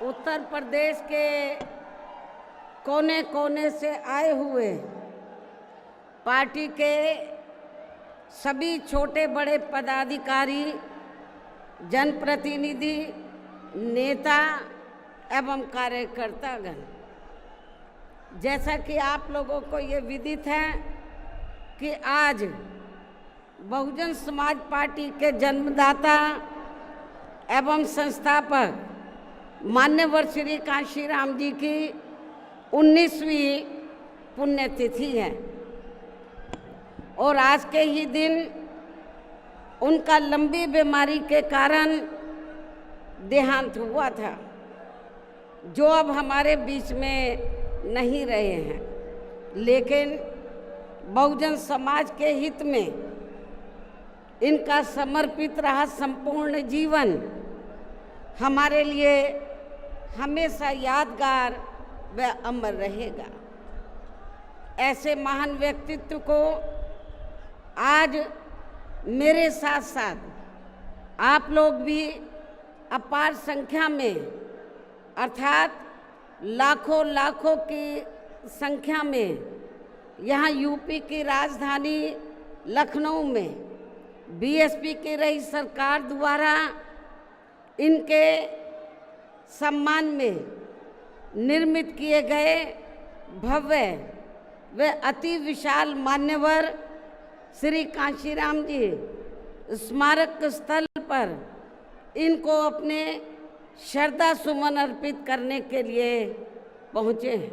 उत्तर प्रदेश के कोने कोने से आए हुए पार्टी के सभी छोटे बड़े पदाधिकारी, जनप्रतिनिधि, नेता एवं कार्यकर्तागण, जैसा कि आप लोगों को ये विदित है कि आज बहुजन समाज पार्टी के जन्मदाता एवं संस्थापक मान्यवर श्री कांशीराम जी की 19वीं पुण्यतिथि है और आज के ही दिन उनका लंबी बीमारी के कारण देहांत हुआ था, जो अब हमारे बीच में नहीं रहे हैं। लेकिन बहुजन समाज के हित में इनका समर्पित रहा संपूर्ण जीवन हमारे लिए हमेशा यादगार व अमर रहेगा। ऐसे महान व्यक्तित्व को आज मेरे साथ साथ आप लोग भी अपार संख्या में, अर्थात लाखों लाखों की संख्या में यहाँ यूपी की राजधानी लखनऊ में बीएसपी की रही सरकार द्वारा इनके सम्मान में निर्मित किए गए भव्य व अति विशाल मान्यवर श्री कांशीराम जी स्मारक स्थल पर इनको अपने श्रद्धा सुमन अर्पित करने के लिए पहुँचे हैं।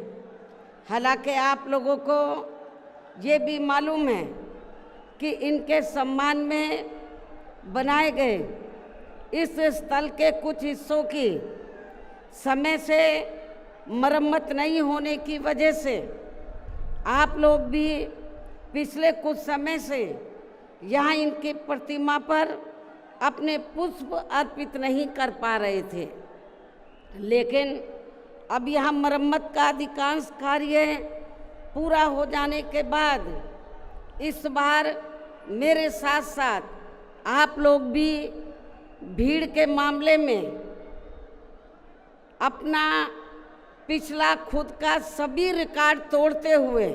हालांकि आप लोगों को ये भी मालूम है कि इनके सम्मान में बनाए गए इस स्थल के कुछ हिस्सों की समय से मरम्मत नहीं होने की वजह से आप लोग भी पिछले कुछ समय से यहाँ इनकी प्रतिमा पर अपने पुष्प अर्पित नहीं कर पा रहे थे। लेकिन अब यहाँ मरम्मत का अधिकांश कार्य पूरा हो जाने के बाद इस बार मेरे साथ साथ आप लोग भी भीड़ के मामले में अपना पिछला खुद का सभी रिकॉर्ड तोड़ते हुए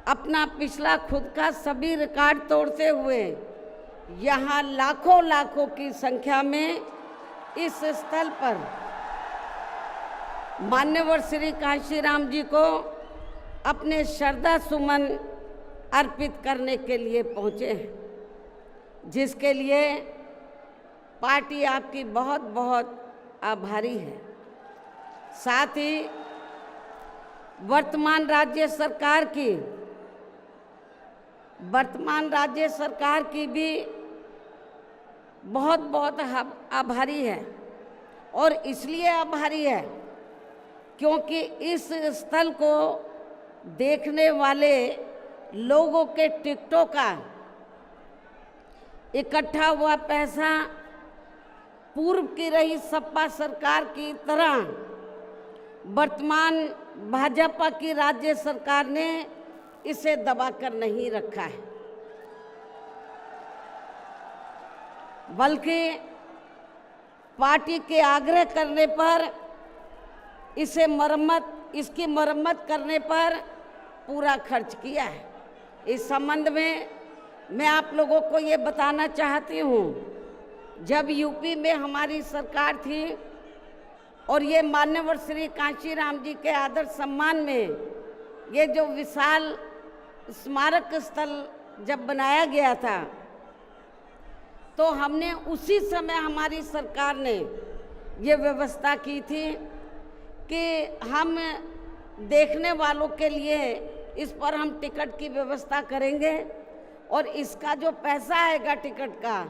अपना पिछला खुद का सभी रिकॉर्ड तोड़ते हुए यहाँ लाखों लाखों की संख्या में इस स्थल पर मान्यवर श्री कांशीराम जी को अपने श्रद्धा सुमन अर्पित करने के लिए पहुँचे हैं, जिसके लिए पार्टी आपकी बहुत बहुत आभारी है। साथ ही वर्तमान राज्य सरकार की भी बहुत बहुत आभारी है और इसलिए आभारी है क्योंकि इस स्थल को देखने वाले लोगों के टिकटों का इकट्ठा हुआ पैसा पूर्व की रही सपा सरकार की तरह वर्तमान भाजपा की राज्य सरकार ने इसे दबाकर नहीं रखा है, बल्कि पार्टी के आग्रह करने पर इसकी मरम्मत करने पर पूरा खर्च किया है। इस संबंध में मैं आप लोगों को ये बताना चाहती हूँ, जब यूपी में हमारी सरकार थी और ये मान्यवर श्री कांशीराम जी के आदर सम्मान में ये जो विशाल स्मारक स्थल जब बनाया गया था, तो हमने उसी समय हमारी सरकार ने ये व्यवस्था की थी कि हम देखने वालों के लिए इस पर हम टिकट की व्यवस्था करेंगे और इसका जो पैसा आएगा टिकट का,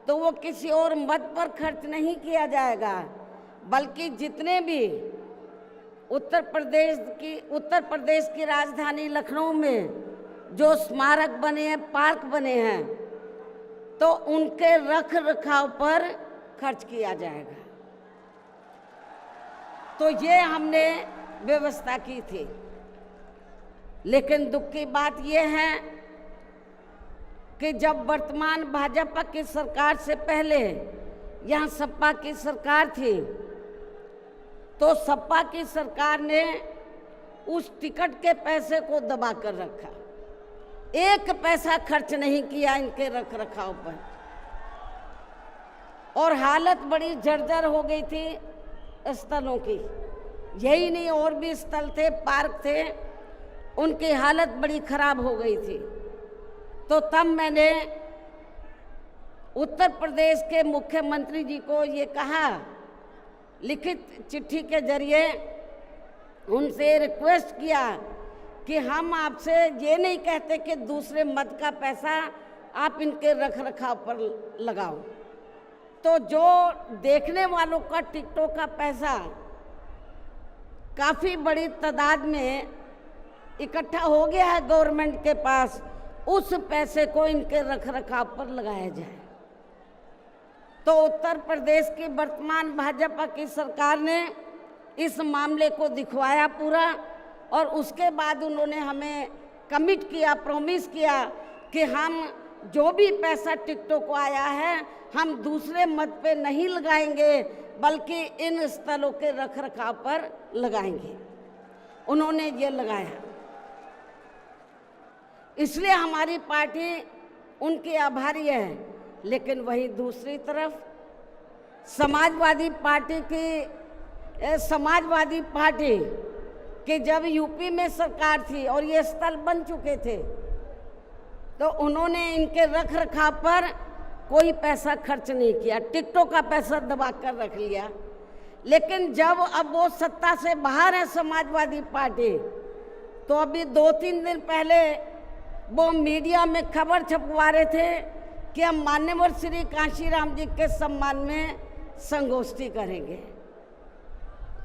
तो वो किसी और मद पर खर्च नहीं किया जाएगा, बल्कि जितने भी उत्तर प्रदेश की राजधानी लखनऊ में जो स्मारक बने हैं, पार्क बने हैं, तो उनके रख रखाव पर खर्च किया जाएगा। तो ये हमने व्यवस्था की थी। लेकिन दुख की बात ये है कि जब वर्तमान भाजपा की सरकार से पहले यहाँ सपा की सरकार थी, तो सपा की सरकार ने उस टिकट के पैसे को दबा कर रखा, एक पैसा खर्च नहीं किया इनके रख रखाव पर, और हालत बड़ी जर्जर हो गई थी स्थलों की। यही नहीं, और भी स्थल थे, पार्क थे, उनकी हालत बड़ी खराब हो गई थी। तो तब मैंने उत्तर प्रदेश के मुख्यमंत्री जी को ये कहा, लिखित चिट्ठी के जरिए उनसे रिक्वेस्ट किया कि हम आपसे ये नहीं कहते कि दूसरे मत का पैसा आप इनके रख रखाव पर लगाओ, तो जो देखने वालों का टिकटों का पैसा काफ़ी बड़ी तादाद में इकट्ठा हो गया है गवर्नमेंट के पास, उस पैसे को इनके रख रखाव पर लगाया जाए। तो उत्तर प्रदेश की वर्तमान भाजपा की सरकार ने इस मामले को दिखवाया पूरा, और उसके बाद उन्होंने हमें कमिट किया, प्रॉमिस किया कि हम जो भी पैसा टिकटों को आया है हम दूसरे मत पे नहीं लगाएंगे, बल्कि इन स्थलों के रख रखाव पर लगाएंगे। उन्होंने ये लगाया, इसलिए हमारी पार्टी उनकी आभारी है। लेकिन वहीं दूसरी तरफ समाजवादी पार्टी कि जब यूपी में सरकार थी और ये स्थल बन चुके थे, तो उन्होंने इनके रख रखाव पर कोई पैसा खर्च नहीं किया, टिकटों का पैसा दबा कर रख लिया। लेकिन जब अब वो सत्ता से बाहर है समाजवादी पार्टी, तो अभी 2-3 दिन पहले वो मीडिया में खबर छपवा रहे थे कि हम मान्यवर श्री कांशीराम जी के सम्मान में संगोष्ठी करेंगे।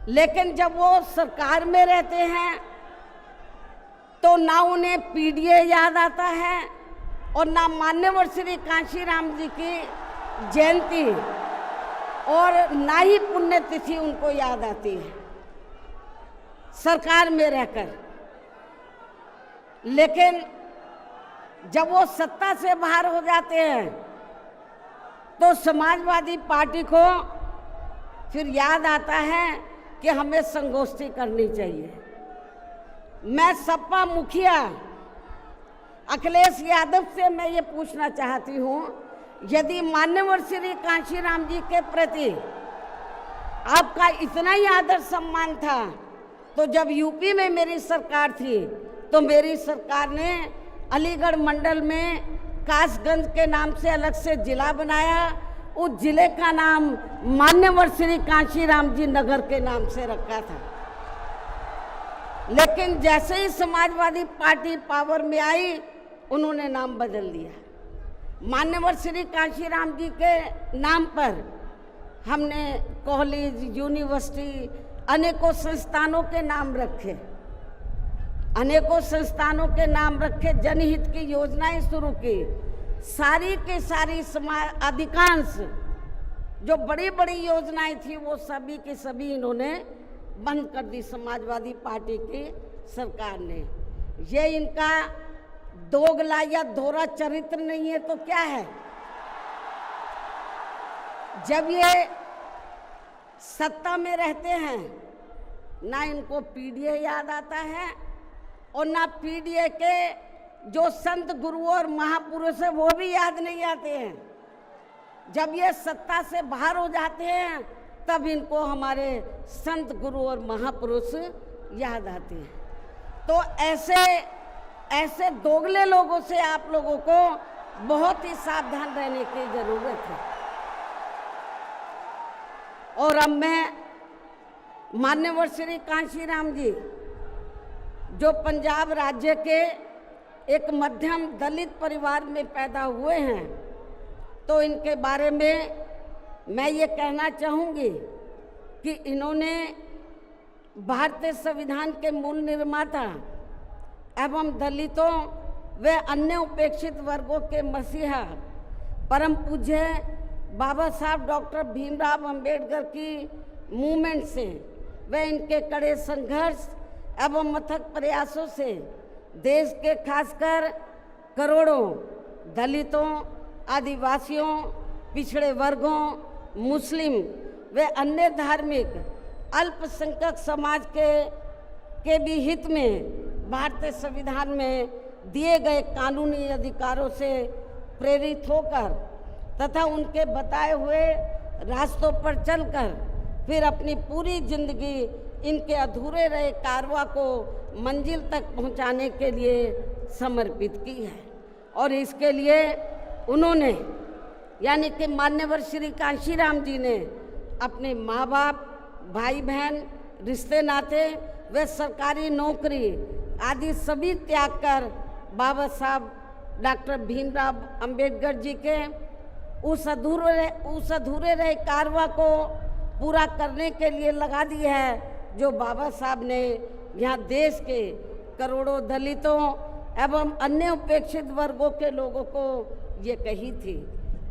लेकिन जब वो सरकार में रहते हैं तो ना उन्हें पीडीए याद आता है और ना मान्यवर श्री कांशीराम जी की जयंती और ना ही पुण्यतिथि उनको याद आती है सरकार में रहकर। लेकिन जब वो सत्ता से बाहर हो जाते हैं तो समाजवादी पार्टी को फिर याद आता है कि हमें संगोष्ठी करनी चाहिए। मैं सपा मुखिया अखिलेश यादव से मैं ये पूछना चाहती हूँ, यदि मान्यवर श्री कांशीराम जी के प्रति आपका इतना ही आदर सम्मान था, तो जब यूपी में मेरी सरकार थी तो मेरी सरकार ने अलीगढ़ मंडल में कासगंज के नाम से अलग से जिला बनाया, उस जिले का नाम मान्यवर श्री कांशीराम जी नगर के नाम से रखा था। लेकिन जैसे ही समाजवादी पार्टी पावर में आई, उन्होंने नाम बदल दिया। मान्यवर श्री कांशीराम जी के नाम पर हमने कॉलेज, यूनिवर्सिटी, अनेकों संस्थानों के नाम रखे, अनेकों संस्थानों के नाम रखे, जनहित की योजनाएं शुरू की। सारी के सारी अधिकांश जो बड़ी बड़ी योजनाएं थी वो सभी के सभी इन्होंने बंद कर दी समाजवादी पार्टी की सरकार ने। ये इनका दोगला या दोहरा चरित्र नहीं है तो क्या है? जब ये सत्ता में रहते हैं ना इनको पीडीए याद आता है और ना पीडीए के जो संत गुरु और महापुरुष है वो भी याद नहीं आते हैं। जब ये सत्ता से बाहर हो जाते हैं तब इनको हमारे संत गुरु और महापुरुष याद आते हैं। तो ऐसे दोगले लोगों से आप लोगों को बहुत ही सावधान रहने की जरूरत है। और अब मैं मान्यवर श्री कांशीराम जी जो पंजाब राज्य के एक मध्यम दलित परिवार में पैदा हुए हैं, तो इनके बारे में मैं ये कहना चाहूँगी कि इन्होंने भारतीय संविधान के मूल निर्माता एवं दलितों व अन्य उपेक्षित वर्गों के मसीहा परम पूज्य बाबा साहब डॉक्टर भीमराव अंबेडकर की मूवमेंट से व इनके कड़े संघर्ष एवं अथक प्रयासों से देश के खासकर करोड़ों दलितों, आदिवासियों, पिछड़े वर्गों, मुस्लिम व अन्य धार्मिक अल्पसंख्यक समाज के भी हित में भारतीय संविधान में दिए गए कानूनी अधिकारों से प्रेरित होकर तथा उनके बताए हुए रास्तों पर चलकर फिर अपनी पूरी जिंदगी इनके अधूरे रहे कारवां को मंजिल तक पहुंचाने के लिए समर्पित की है। और इसके लिए उन्होंने यानी कि मान्यवर श्री कांशीराम जी ने अपने माँ बाप, भाई बहन, रिश्ते नाते व सरकारी नौकरी आदि सभी त्याग कर बाबा साहब डॉक्टर भीमराव अंबेडकर जी के उस अधूरे रहे कारवां को पूरा करने के लिए लगा दी है, जो बाबा साहब ने यहाँ देश के करोड़ों दलितों एवं अन्य उपेक्षित वर्गों के लोगों को ये कही थी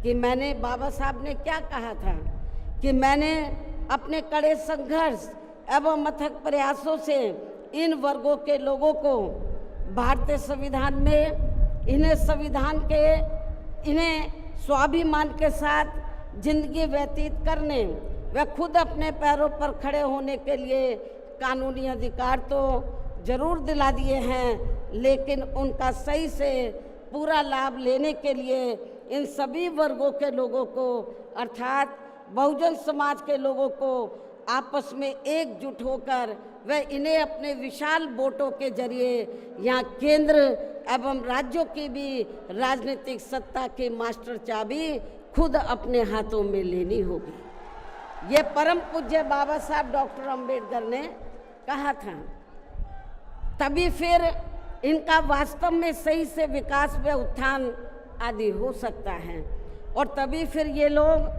कि मैंने, बाबा साहब ने क्या कहा था कि मैंने अपने कड़े संघर्ष एवं अथक प्रयासों से इन वर्गों के लोगों को भारतीय संविधान में इन्हें स्वाभिमान के साथ जिंदगी व्यतीत करने व खुद अपने पैरों पर खड़े होने के लिए कानूनी अधिकार तो जरूर दिला दिए हैं, लेकिन उनका सही से पूरा लाभ लेने के लिए इन सभी वर्गों के लोगों को अर्थात बहुजन समाज के लोगों को आपस में एकजुट होकर व इन्हें अपने विशाल वोटों के जरिए यहाँ केंद्र एवं राज्यों की भी राजनीतिक सत्ता की मास्टर चाबी खुद अपने हाथों में लेनी होगी। ये परम पूज्य बाबा साहब डॉक्टर अंबेडकर ने कहा था। तभी फिर इनका वास्तव में सही से विकास व उत्थान आदि हो सकता है और तभी फिर ये लोग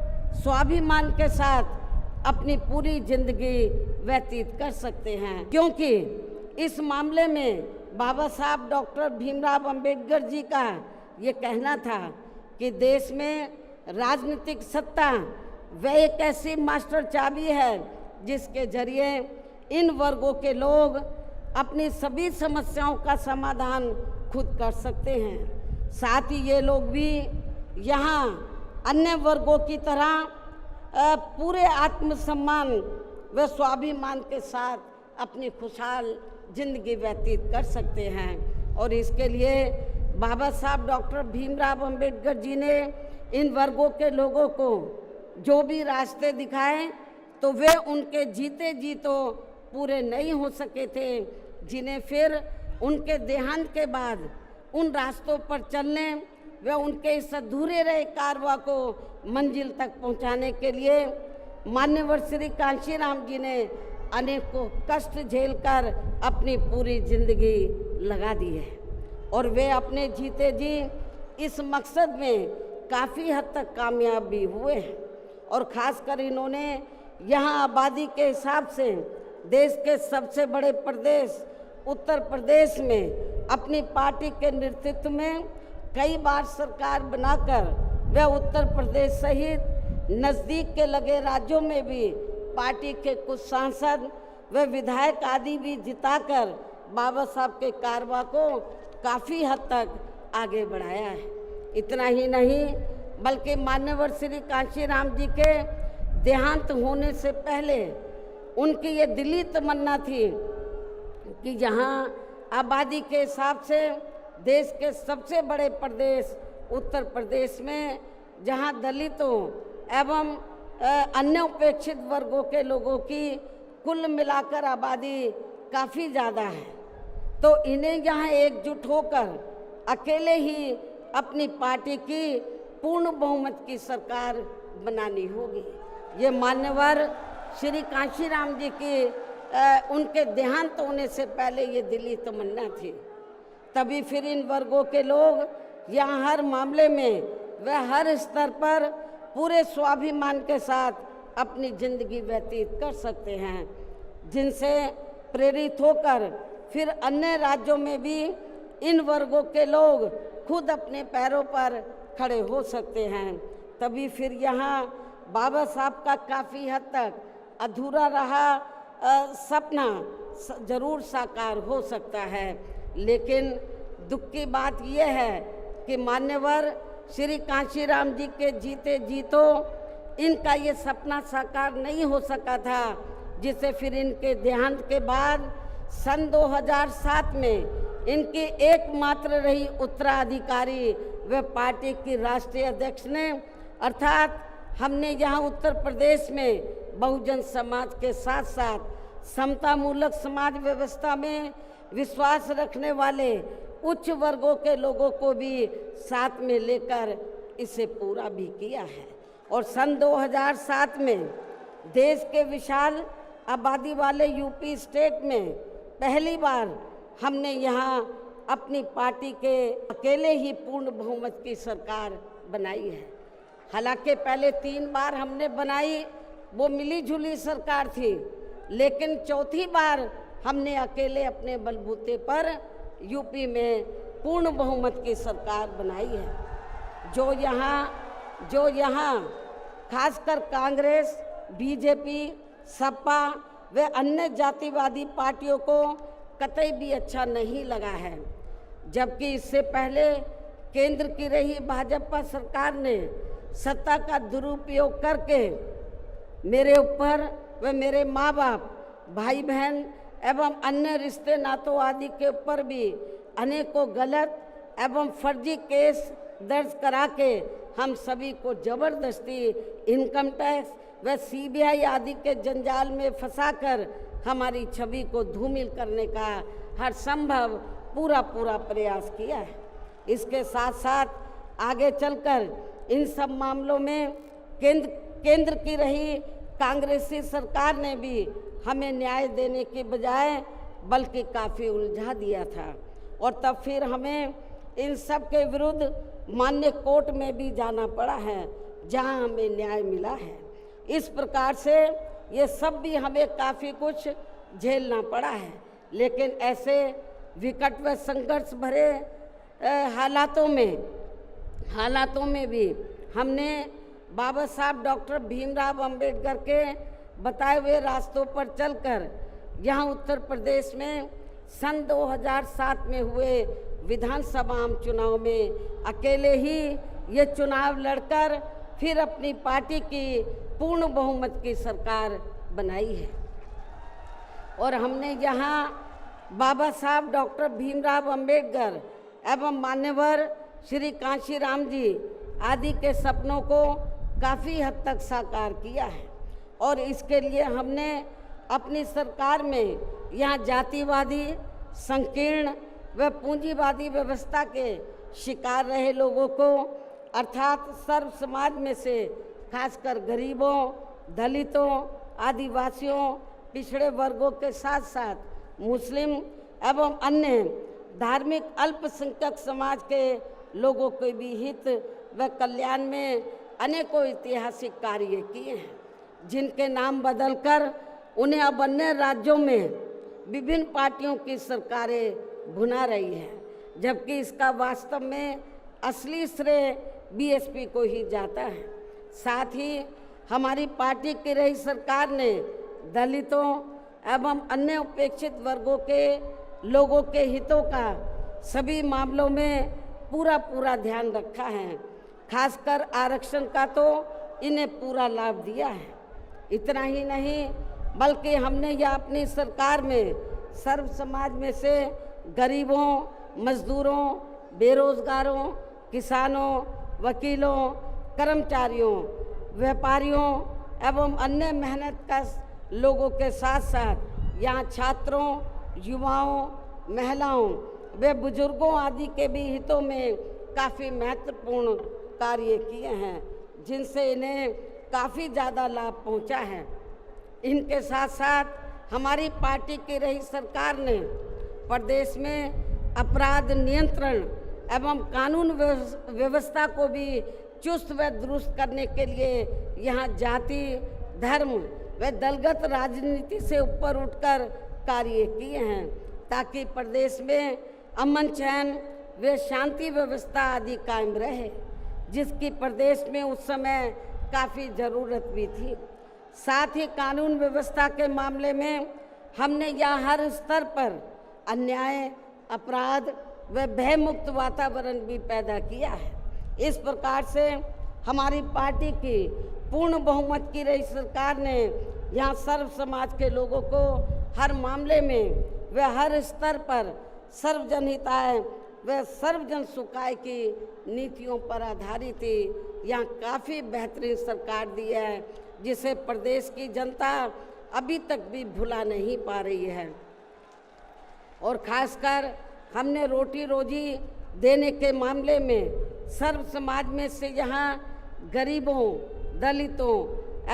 स्वाभिमान के साथ अपनी पूरी जिंदगी व्यतीत कर सकते हैं, क्योंकि इस मामले में बाबा साहब डॉक्टर भीमराव अंबेडकर जी का ये कहना था कि देश में राजनीतिक सत्ता वह एक ऐसी मास्टर चाबी है जिसके जरिए इन वर्गों के लोग अपनी सभी समस्याओं का समाधान खुद कर सकते हैं। साथ ही ये लोग भी यहाँ अन्य वर्गों की तरह पूरे आत्मसम्मान व स्वाभिमान के साथ अपनी खुशहाल जिंदगी व्यतीत कर सकते हैं। और इसके लिए बाबा साहब डॉक्टर भीमराव अंबेडकर जी ने इन वर्गों के लोगों को जो भी रास्ते दिखाए तो वे उनके जीते जी तो पूरे नहीं हो सके थे, जिन्हें फिर उनके देहांत के बाद उन रास्तों पर चलने व उनके इस अधूरे रहे कारवां को मंजिल तक पहुंचाने के लिए मान्यवर श्री कांशीराम जी ने अनेकों कष्ट झेलकर अपनी पूरी जिंदगी लगा दी है और वे अपने जीते जी इस मकसद में काफ़ी हद तक कामयाब भी हुए हैं। और ख़ासकर इन्होंने यहाँ आबादी के हिसाब से देश के सबसे बड़े प्रदेश उत्तर प्रदेश में अपनी पार्टी के नेतृत्व में कई बार सरकार बनाकर वे उत्तर प्रदेश सहित नज़दीक के लगे राज्यों में भी पार्टी के कुछ सांसद व विधायक आदि भी जिताकर बाबा साहब के कारवां को काफ़ी हद तक आगे बढ़ाया है। इतना ही नहीं बल्कि मान्यवर श्री कांशीराम जी के देहांत होने से पहले उनकी ये दिली तमन्ना थी कि जहाँ आबादी के हिसाब से देश के सबसे बड़े प्रदेश उत्तर प्रदेश में जहाँ दलितों एवं अन्य उपेक्षित वर्गों के लोगों की कुल मिलाकर आबादी काफ़ी ज़्यादा है, तो इन्हें यहाँ एकजुट होकर अकेले ही अपनी पार्टी की पूर्ण बहुमत की सरकार बनानी होगी। ये मान्यवर श्री कांशीराम जी की उनके देहांत होने से पहले ये दिली तमन्ना थी। तभी फिर इन वर्गों के लोग यहाँ हर मामले में व हर स्तर पर पूरे स्वाभिमान के साथ अपनी जिंदगी व्यतीत कर सकते हैं, जिनसे प्रेरित होकर फिर अन्य राज्यों में भी इन वर्गों के लोग खुद अपने पैरों पर खड़े हो सकते हैं। तभी फिर यहाँ बाबा साहब का काफ़ी हद तक अधूरा रहा सपना जरूर साकार हो सकता है। लेकिन दुख की बात यह है कि मान्यवर श्री कांशीराम जी के जीते जी तो इनका ये सपना साकार नहीं हो सका था, जिसे फिर इनके देहांत के बाद सन 2007 में इनकी एकमात्र रही उत्तराधिकारी व पार्टी की राष्ट्रीय अध्यक्ष ने, अर्थात हमने यहाँ उत्तर प्रदेश में बहुजन समाज के साथ साथ समतामूलक समाज व्यवस्था में विश्वास रखने वाले उच्च वर्गों के लोगों को भी साथ में लेकर इसे पूरा भी किया है। और सन 2007 में देश के विशाल आबादी वाले यूपी स्टेट में पहली बार हमने यहाँ अपनी पार्टी के अकेले ही पूर्ण बहुमत की सरकार बनाई है। हालांकि पहले 3 बार हमने बनाई, वो मिली जुली सरकार थी, लेकिन चौथी बार हमने अकेले अपने बलबूते पर यूपी में पूर्ण बहुमत की सरकार बनाई है। जो यहाँ खासकर कांग्रेस, बीजेपी, सपा व अन्य जातिवादी पार्टियों को कतई भी अच्छा नहीं लगा है, जबकि इससे पहले केंद्र की रही भाजपा सरकार ने सत्ता का दुरुपयोग करके मेरे ऊपर व मेरे माँ बाप, भाई बहन एवं अन्य रिश्ते नातों आदि के ऊपर भी अनेकों गलत एवं फर्जी केस दर्ज करा के हम सभी को जबरदस्ती इनकम टैक्स व सीबीआई आदि के जंजाल में फंसाकर हमारी छवि को धूमिल करने का हर संभव पूरा प्रयास किया है। इसके साथ साथ आगे चलकर इन सब मामलों में केंद्र की रही कांग्रेसी सरकार ने भी हमें न्याय देने के बजाय बल्कि काफ़ी उलझा दिया था, और तब फिर हमें इन सब के विरुद्ध मान्य कोर्ट में भी जाना पड़ा है, जहां हमें न्याय मिला है। इस प्रकार से ये सब भी हमें काफ़ी कुछ झेलना पड़ा है, लेकिन ऐसे विकट व संघर्ष भरे हालातों में भी हमने बाबा साहब डॉक्टर भीमराव अंबेडकर के बताए हुए रास्तों पर चलकर यहाँ उत्तर प्रदेश में सन 2007 में हुए विधानसभा चुनाव में अकेले ही ये चुनाव लड़कर फिर अपनी पार्टी की पूर्ण बहुमत की सरकार बनाई है। और हमने यहाँ बाबा साहब डॉक्टर भीमराव अंबेडकर एवं मान्यवर श्री कांशीराम जी आदि के सपनों को काफ़ी हद तक साकार किया है, और इसके लिए हमने अपनी सरकार में यहाँ जातिवादी, संकीर्ण व पूंजीवादी व्यवस्था के शिकार रहे लोगों को, अर्थात सर्व समाज में से खासकर गरीबों, दलितों, आदिवासियों, पिछड़े वर्गों के साथ साथ मुस्लिम एवं अन्य धार्मिक अल्पसंख्यक समाज के लोगों के भी हित व कल्याण में अनेकों ऐतिहासिक कार्य किए हैं, जिनके नाम बदलकर उन्हें अब अन्य राज्यों में विभिन्न पार्टियों की सरकारें भुना रही हैं, जबकि इसका वास्तव में असली श्रेय बीएसपी को ही जाता है। साथ ही हमारी पार्टी की रही सरकार ने दलितों एवं अन्य उपेक्षित वर्गों के लोगों के हितों का सभी मामलों में पूरा ध्यान रखा है। खासकर आरक्षण का तो इन्हें पूरा लाभ दिया है। इतना ही नहीं, बल्कि हमने यह अपनी सरकार में सर्व समाज में से गरीबों, मजदूरों, बेरोजगारों, किसानों, वकीलों, कर्मचारियों, व्यापारियों एवं अन्य मेहनतकश लोगों के साथ साथ यहाँ छात्रों, युवाओं, महिलाओं व बुजुर्गों आदि के भी हितों में काफ़ी महत्वपूर्ण कार्य किए हैं, जिनसे इन्हें काफ़ी ज़्यादा लाभ पहुंचा है। इनके साथ साथ हमारी पार्टी की रही सरकार ने प्रदेश में अपराध नियंत्रण एवं कानून व्यवस्था को भी चुस्त व दुरुस्त करने के लिए यहाँ जाति, धर्म व दलगत राजनीति से ऊपर उठकर कार्य किए हैं, ताकि प्रदेश में अमन चैन व शांति व्यवस्था आदि कायम रहे, जिसकी प्रदेश में उस समय काफ़ी ज़रूरत भी थी। साथ ही कानून व्यवस्था के मामले में हमने यहाँ हर स्तर पर अन्याय, अपराध व भयमुक्त वातावरण भी पैदा किया है। इस प्रकार से हमारी पार्टी की पूर्ण बहुमत की रही सरकार ने यहाँ सर्व समाज के लोगों को हर मामले में व हर स्तर पर सर्वजन हिताय व सर्वजन सुखाय की नीतियों पर आधारित ही यहाँ काफ़ी बेहतरीन सरकार दी है, जिसे प्रदेश की जनता अभी तक भी भुला नहीं पा रही है। और खासकर हमने रोटी रोजी देने के मामले में सर्व समाज में से यहाँ गरीबों, दलितों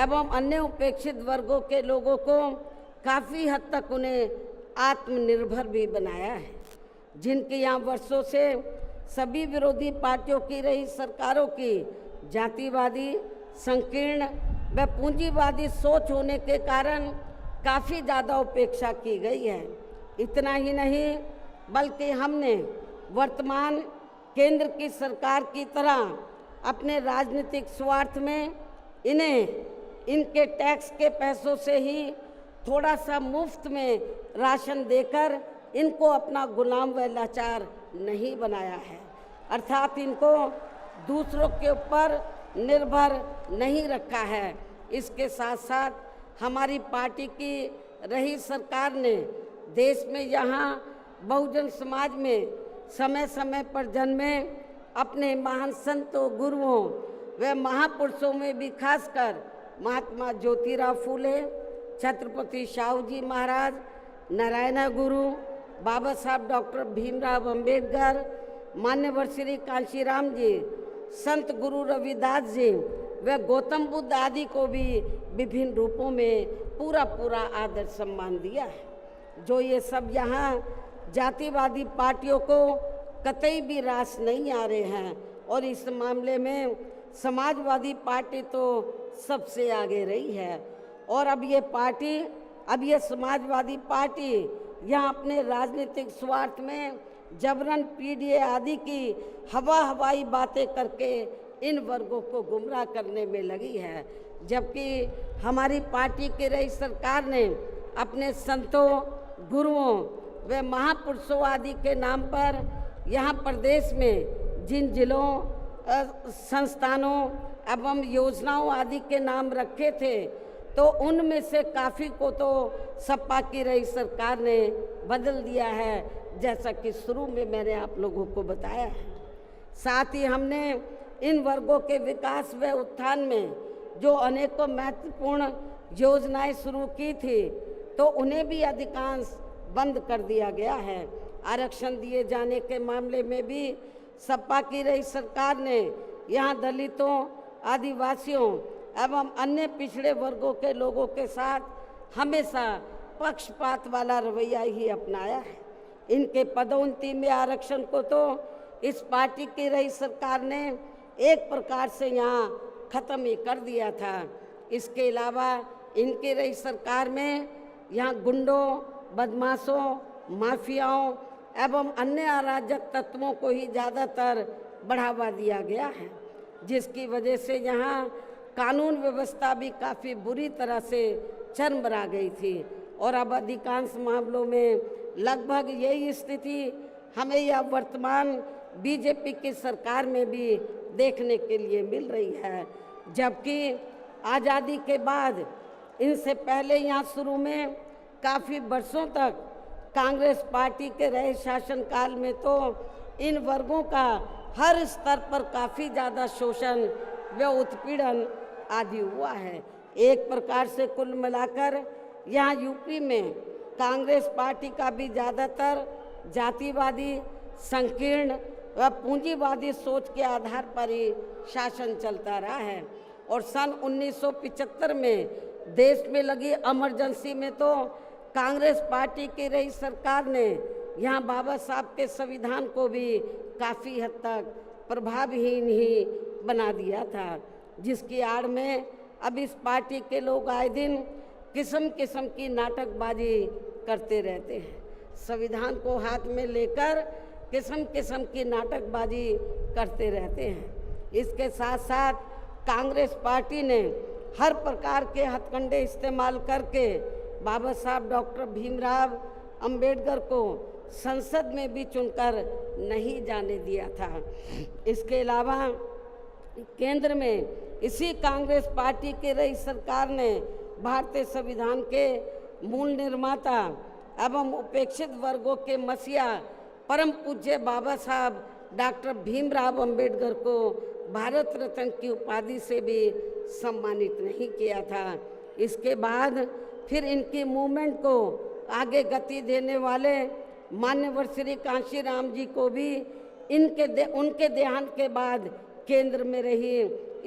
एवं अन्य उपेक्षित वर्गों के लोगों को काफ़ी हद तक उन्हें आत्मनिर्भर भी बनाया है, जिनके यहाँ वर्षों से सभी विरोधी पार्टियों की रही सरकारों की जातिवादी, संकीर्ण व पूंजीवादी सोच होने के कारण काफ़ी ज़्यादा उपेक्षा की गई है। इतना ही नहीं बल्कि हमने वर्तमान केंद्र की सरकार की तरह अपने राजनीतिक स्वार्थ में इनके टैक्स के पैसों से ही थोड़ा सा मुफ्त में राशन देकर इनको अपना गुलाम व लाचार नहीं बनाया है, अर्थात इनको दूसरों के ऊपर निर्भर नहीं रखा है। इसके साथ साथ हमारी पार्टी की रही सरकार ने देश में यहाँ बहुजन समाज में समय समय पर जन्मे अपने महान संतों, गुरुओं व महापुरुषों में भी खासकर महात्मा ज्योतिराव फूले, छत्रपति शाहू जी महाराज, नारायण गुरु, बाबा साहब डॉक्टर भीमराव अंबेडकर, मान्यवर श्री कांशीराम जी, संत गुरु रविदास जी व गौतम बुद्ध आदि को भी विभिन्न रूपों में पूरा आदर सम्मान दिया है। जो ये सब यहाँ जातिवादी पार्टियों को कतई भी रास नहीं आ रहे हैं, और इस मामले में समाजवादी पार्टी तो सबसे आगे रही है। और अब ये समाजवादी पार्टी यहाँ अपने राजनीतिक स्वार्थ में जबरन पीडीए आदि की हवाई बातें करके इन वर्गों को गुमराह करने में लगी है, जबकि हमारी पार्टी की रही सरकार ने अपने संतों, गुरुओं व महापुरुषों आदि के नाम पर यहाँ प्रदेश में जिन जिलों, संस्थानों एवं योजनाओं आदि के नाम रखे थे, तो उनमें से काफ़ी को तो सपा की रही सरकार ने बदल दिया है, जैसा कि शुरू में मैंने आप लोगों को बताया है। साथ ही हमने इन वर्गों के विकास व उत्थान में जो अनेकों महत्वपूर्ण योजनाएं शुरू की थी, तो उन्हें भी अधिकांश बंद कर दिया गया है। आरक्षण दिए जाने के मामले में भी सपा की रही सरकार ने यहाँ दलितों, आदिवासियों एवं अन्य पिछड़े वर्गों के लोगों के साथ हमेशा पक्षपात वाला रवैया ही अपनाया है। इनके पदोन्नति में आरक्षण को तो इस पार्टी की रही सरकार ने एक प्रकार से यहाँ ख़त्म ही कर दिया था। इसके अलावा इनकी रही सरकार में यहाँ गुंडों, बदमाशों, माफियाओं एवं अन्य अराजक तत्वों को ही ज़्यादातर बढ़ावा दिया गया है, जिसकी वजह से यहाँ कानून व्यवस्था भी काफ़ी बुरी तरह से चरमरा गई थी। और अब अधिकांश मामलों में लगभग यही स्थिति हमें यह वर्तमान बीजेपी की सरकार में भी देखने के लिए मिल रही है, जबकि आज़ादी के बाद इनसे पहले यहाँ शुरू में काफ़ी वर्षों तक कांग्रेस पार्टी के रहे शासनकाल में तो इन वर्गों का हर स्तर पर काफ़ी ज़्यादा शोषण व उत्पीड़न आदि हुआ है। एक प्रकार से कुल मिलाकर यहाँ यूपी में कांग्रेस पार्टी का भी ज़्यादातर जातिवादी, संकीर्ण व पूंजीवादी सोच के आधार पर ही शासन चलता रहा है। और सन 1975 में देश में लगी इमरजेंसी में तो कांग्रेस पार्टी की रही सरकार ने यहाँ बाबा साहब के संविधान को भी काफ़ी हद तक प्रभावहीन ही बना दिया था, जिसकी आड़ में अब इस पार्टी के लोग आए दिन किस्म किस्म की नाटकबाजी करते रहते हैं। संविधान को हाथ में लेकर किस्म किस्म की नाटकबाजी करते रहते हैं। इसके साथ साथ कांग्रेस पार्टी ने हर प्रकार के हथकंडे इस्तेमाल करके बाबा साहब डॉक्टर भीमराव अंबेडकर को संसद में भी चुनकर नहीं जाने दिया था। इसके अलावा केंद्र में इसी कांग्रेस पार्टी की रही सरकार ने भारतीय संविधान के मूल निर्माता एवं उपेक्षित वर्गों के मसीहा परम पूज्य बाबा साहब डॉक्टर भीमराव अंबेडकर को भारत रत्न की उपाधि से भी सम्मानित नहीं किया था। इसके बाद फिर इनकी मूवमेंट को आगे गति देने वाले मान्यवर श्री कांशीराम जी को भी उनके देहांत के बाद केंद्र में रही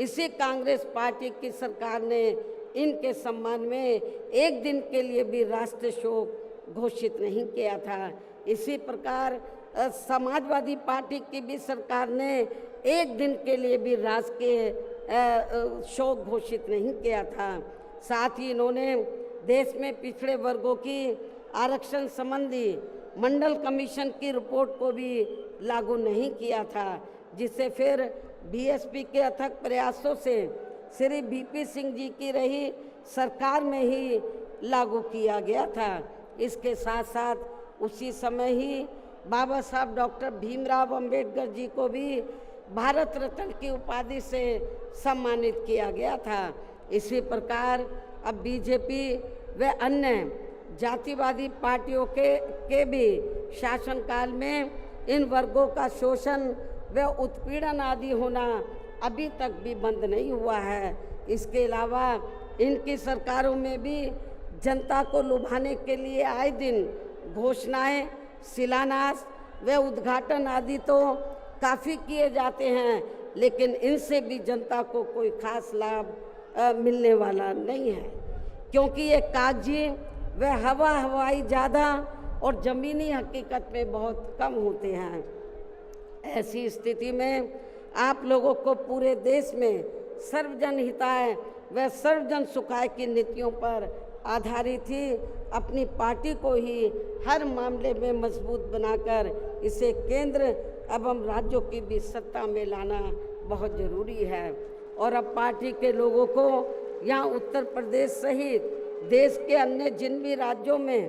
इसी कांग्रेस पार्टी की सरकार ने इनके सम्मान में एक दिन के लिए भी राष्ट्रीय शोक घोषित नहीं किया था। इसी प्रकार समाजवादी पार्टी की भी सरकार ने एक दिन के लिए भी राजकीय शोक घोषित नहीं किया था। साथ ही इन्होंने देश में पिछड़े वर्गों की आरक्षण संबंधी मंडल कमीशन की रिपोर्ट को भी लागू नहीं किया था, जिसे फिर बीएसपी के अथक प्रयासों से श्री बीपी सिंह जी की रही सरकार में ही लागू किया गया था। इसके साथ साथ उसी समय ही बाबा साहब डॉक्टर भीमराव अंबेडकर जी को भी भारत रत्न की उपाधि से सम्मानित किया गया था। इसी प्रकार अब बीजेपी व अन्य जातिवादी पार्टियों के भी शासनकाल में इन वर्गों का शोषण व उत्पीड़न आदि होना अभी तक भी बंद नहीं हुआ है। इसके अलावा इनकी सरकारों में भी जनता को लुभाने के लिए आए दिन घोषणाएं, शिलान्यास व उद्घाटन आदि तो काफ़ी किए जाते हैं, लेकिन इनसे भी जनता को कोई खास लाभ मिलने वाला नहीं है, क्योंकि ये कागजी व हवाई ज़्यादा और ज़मीनी हकीकत में बहुत कम होते हैं। ऐसी स्थिति में आप लोगों को पूरे देश में सर्वजन हिताय व सर्वजन सुखाय की नीतियों पर आधारित ही अपनी पार्टी को ही हर मामले में मजबूत बनाकर इसे केंद्र एवं राज्यों की भी सत्ता में लाना बहुत ज़रूरी है। और अब पार्टी के लोगों को यहाँ उत्तर प्रदेश सहित देश के अन्य जिन भी राज्यों में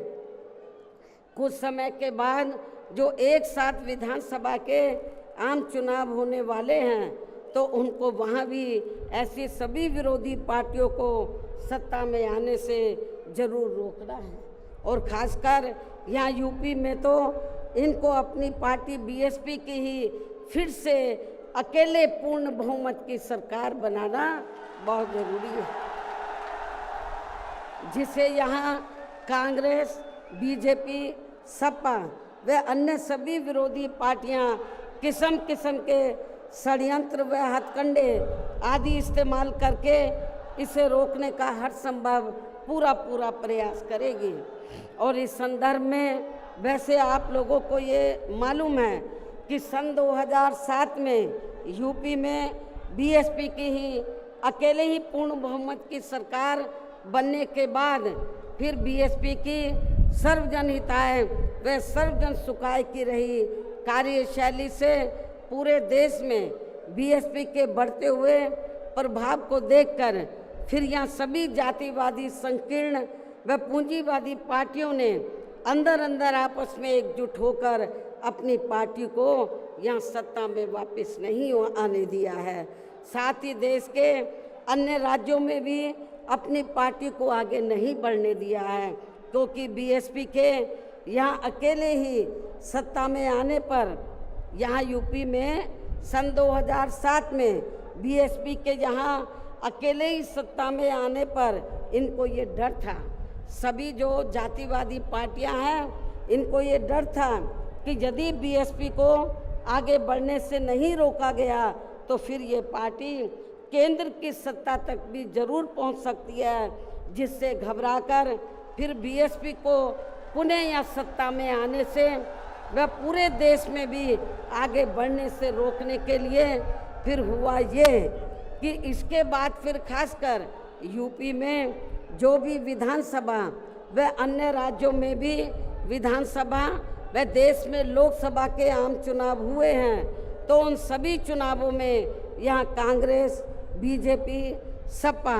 कुछ समय के बाद जो एक साथ विधानसभा के आम चुनाव होने वाले हैं, तो उनको वहाँ भी ऐसी सभी विरोधी पार्टियों को सत्ता में आने से ज़रूर रोकना है। और ख़ासकर यहाँ यूपी में तो इनको अपनी पार्टी बीएसपी की ही फिर से अकेले पूर्ण बहुमत की सरकार बनाना बहुत ज़रूरी है, जिसे यहाँ कांग्रेस, बीजेपी, सपा व अन्य सभी विरोधी पार्टियां किस्म किस्म के षड्यंत्र व हथकंडे आदि इस्तेमाल करके इसे रोकने का हर संभव पूरा प्रयास करेगी। और इस संदर्भ में वैसे आप लोगों को ये मालूम है कि सन 2007 में यूपी में बीएसपी की ही अकेले ही पूर्ण बहुमत की सरकार बनने के बाद फिर बीएसपी की सर्वजन हिताय व सर्वजन सुखाय की रही कार्यशैली से पूरे देश में बीएसपी के बढ़ते हुए प्रभाव को देखकर फिर यहाँ सभी जातिवादी, संकीर्ण व पूंजीवादी पार्टियों ने अंदर आपस में एकजुट होकर अपनी पार्टी को यहाँ सत्ता में वापस नहीं आने दिया है। साथ ही देश के अन्य राज्यों में भी अपनी पार्टी को आगे नहीं बढ़ने दिया है, क्योंकि बीएसपी के यहाँ अकेले ही सत्ता में आने पर यहाँ यूपी में सन 2007 में बीएसपी के यहाँ अकेले ही सत्ता में आने पर इनको ये डर था, सभी जो जातिवादी पार्टियां हैं इनको ये डर था कि यदि बीएसपी को आगे बढ़ने से नहीं रोका गया तो फिर ये पार्टी केंद्र की सत्ता तक भी जरूर पहुंच सकती है, जिससे घबराकर फिर बीएसपी को पुनः या सत्ता में आने से वह पूरे देश में भी आगे बढ़ने से रोकने के लिए फिर हुआ ये कि इसके बाद फिर खासकर यूपी में जो भी विधानसभा व अन्य राज्यों में भी विधानसभा व देश में लोकसभा के आम चुनाव हुए हैं, तो उन सभी चुनावों में यहाँ कांग्रेस, बीजेपी, सपा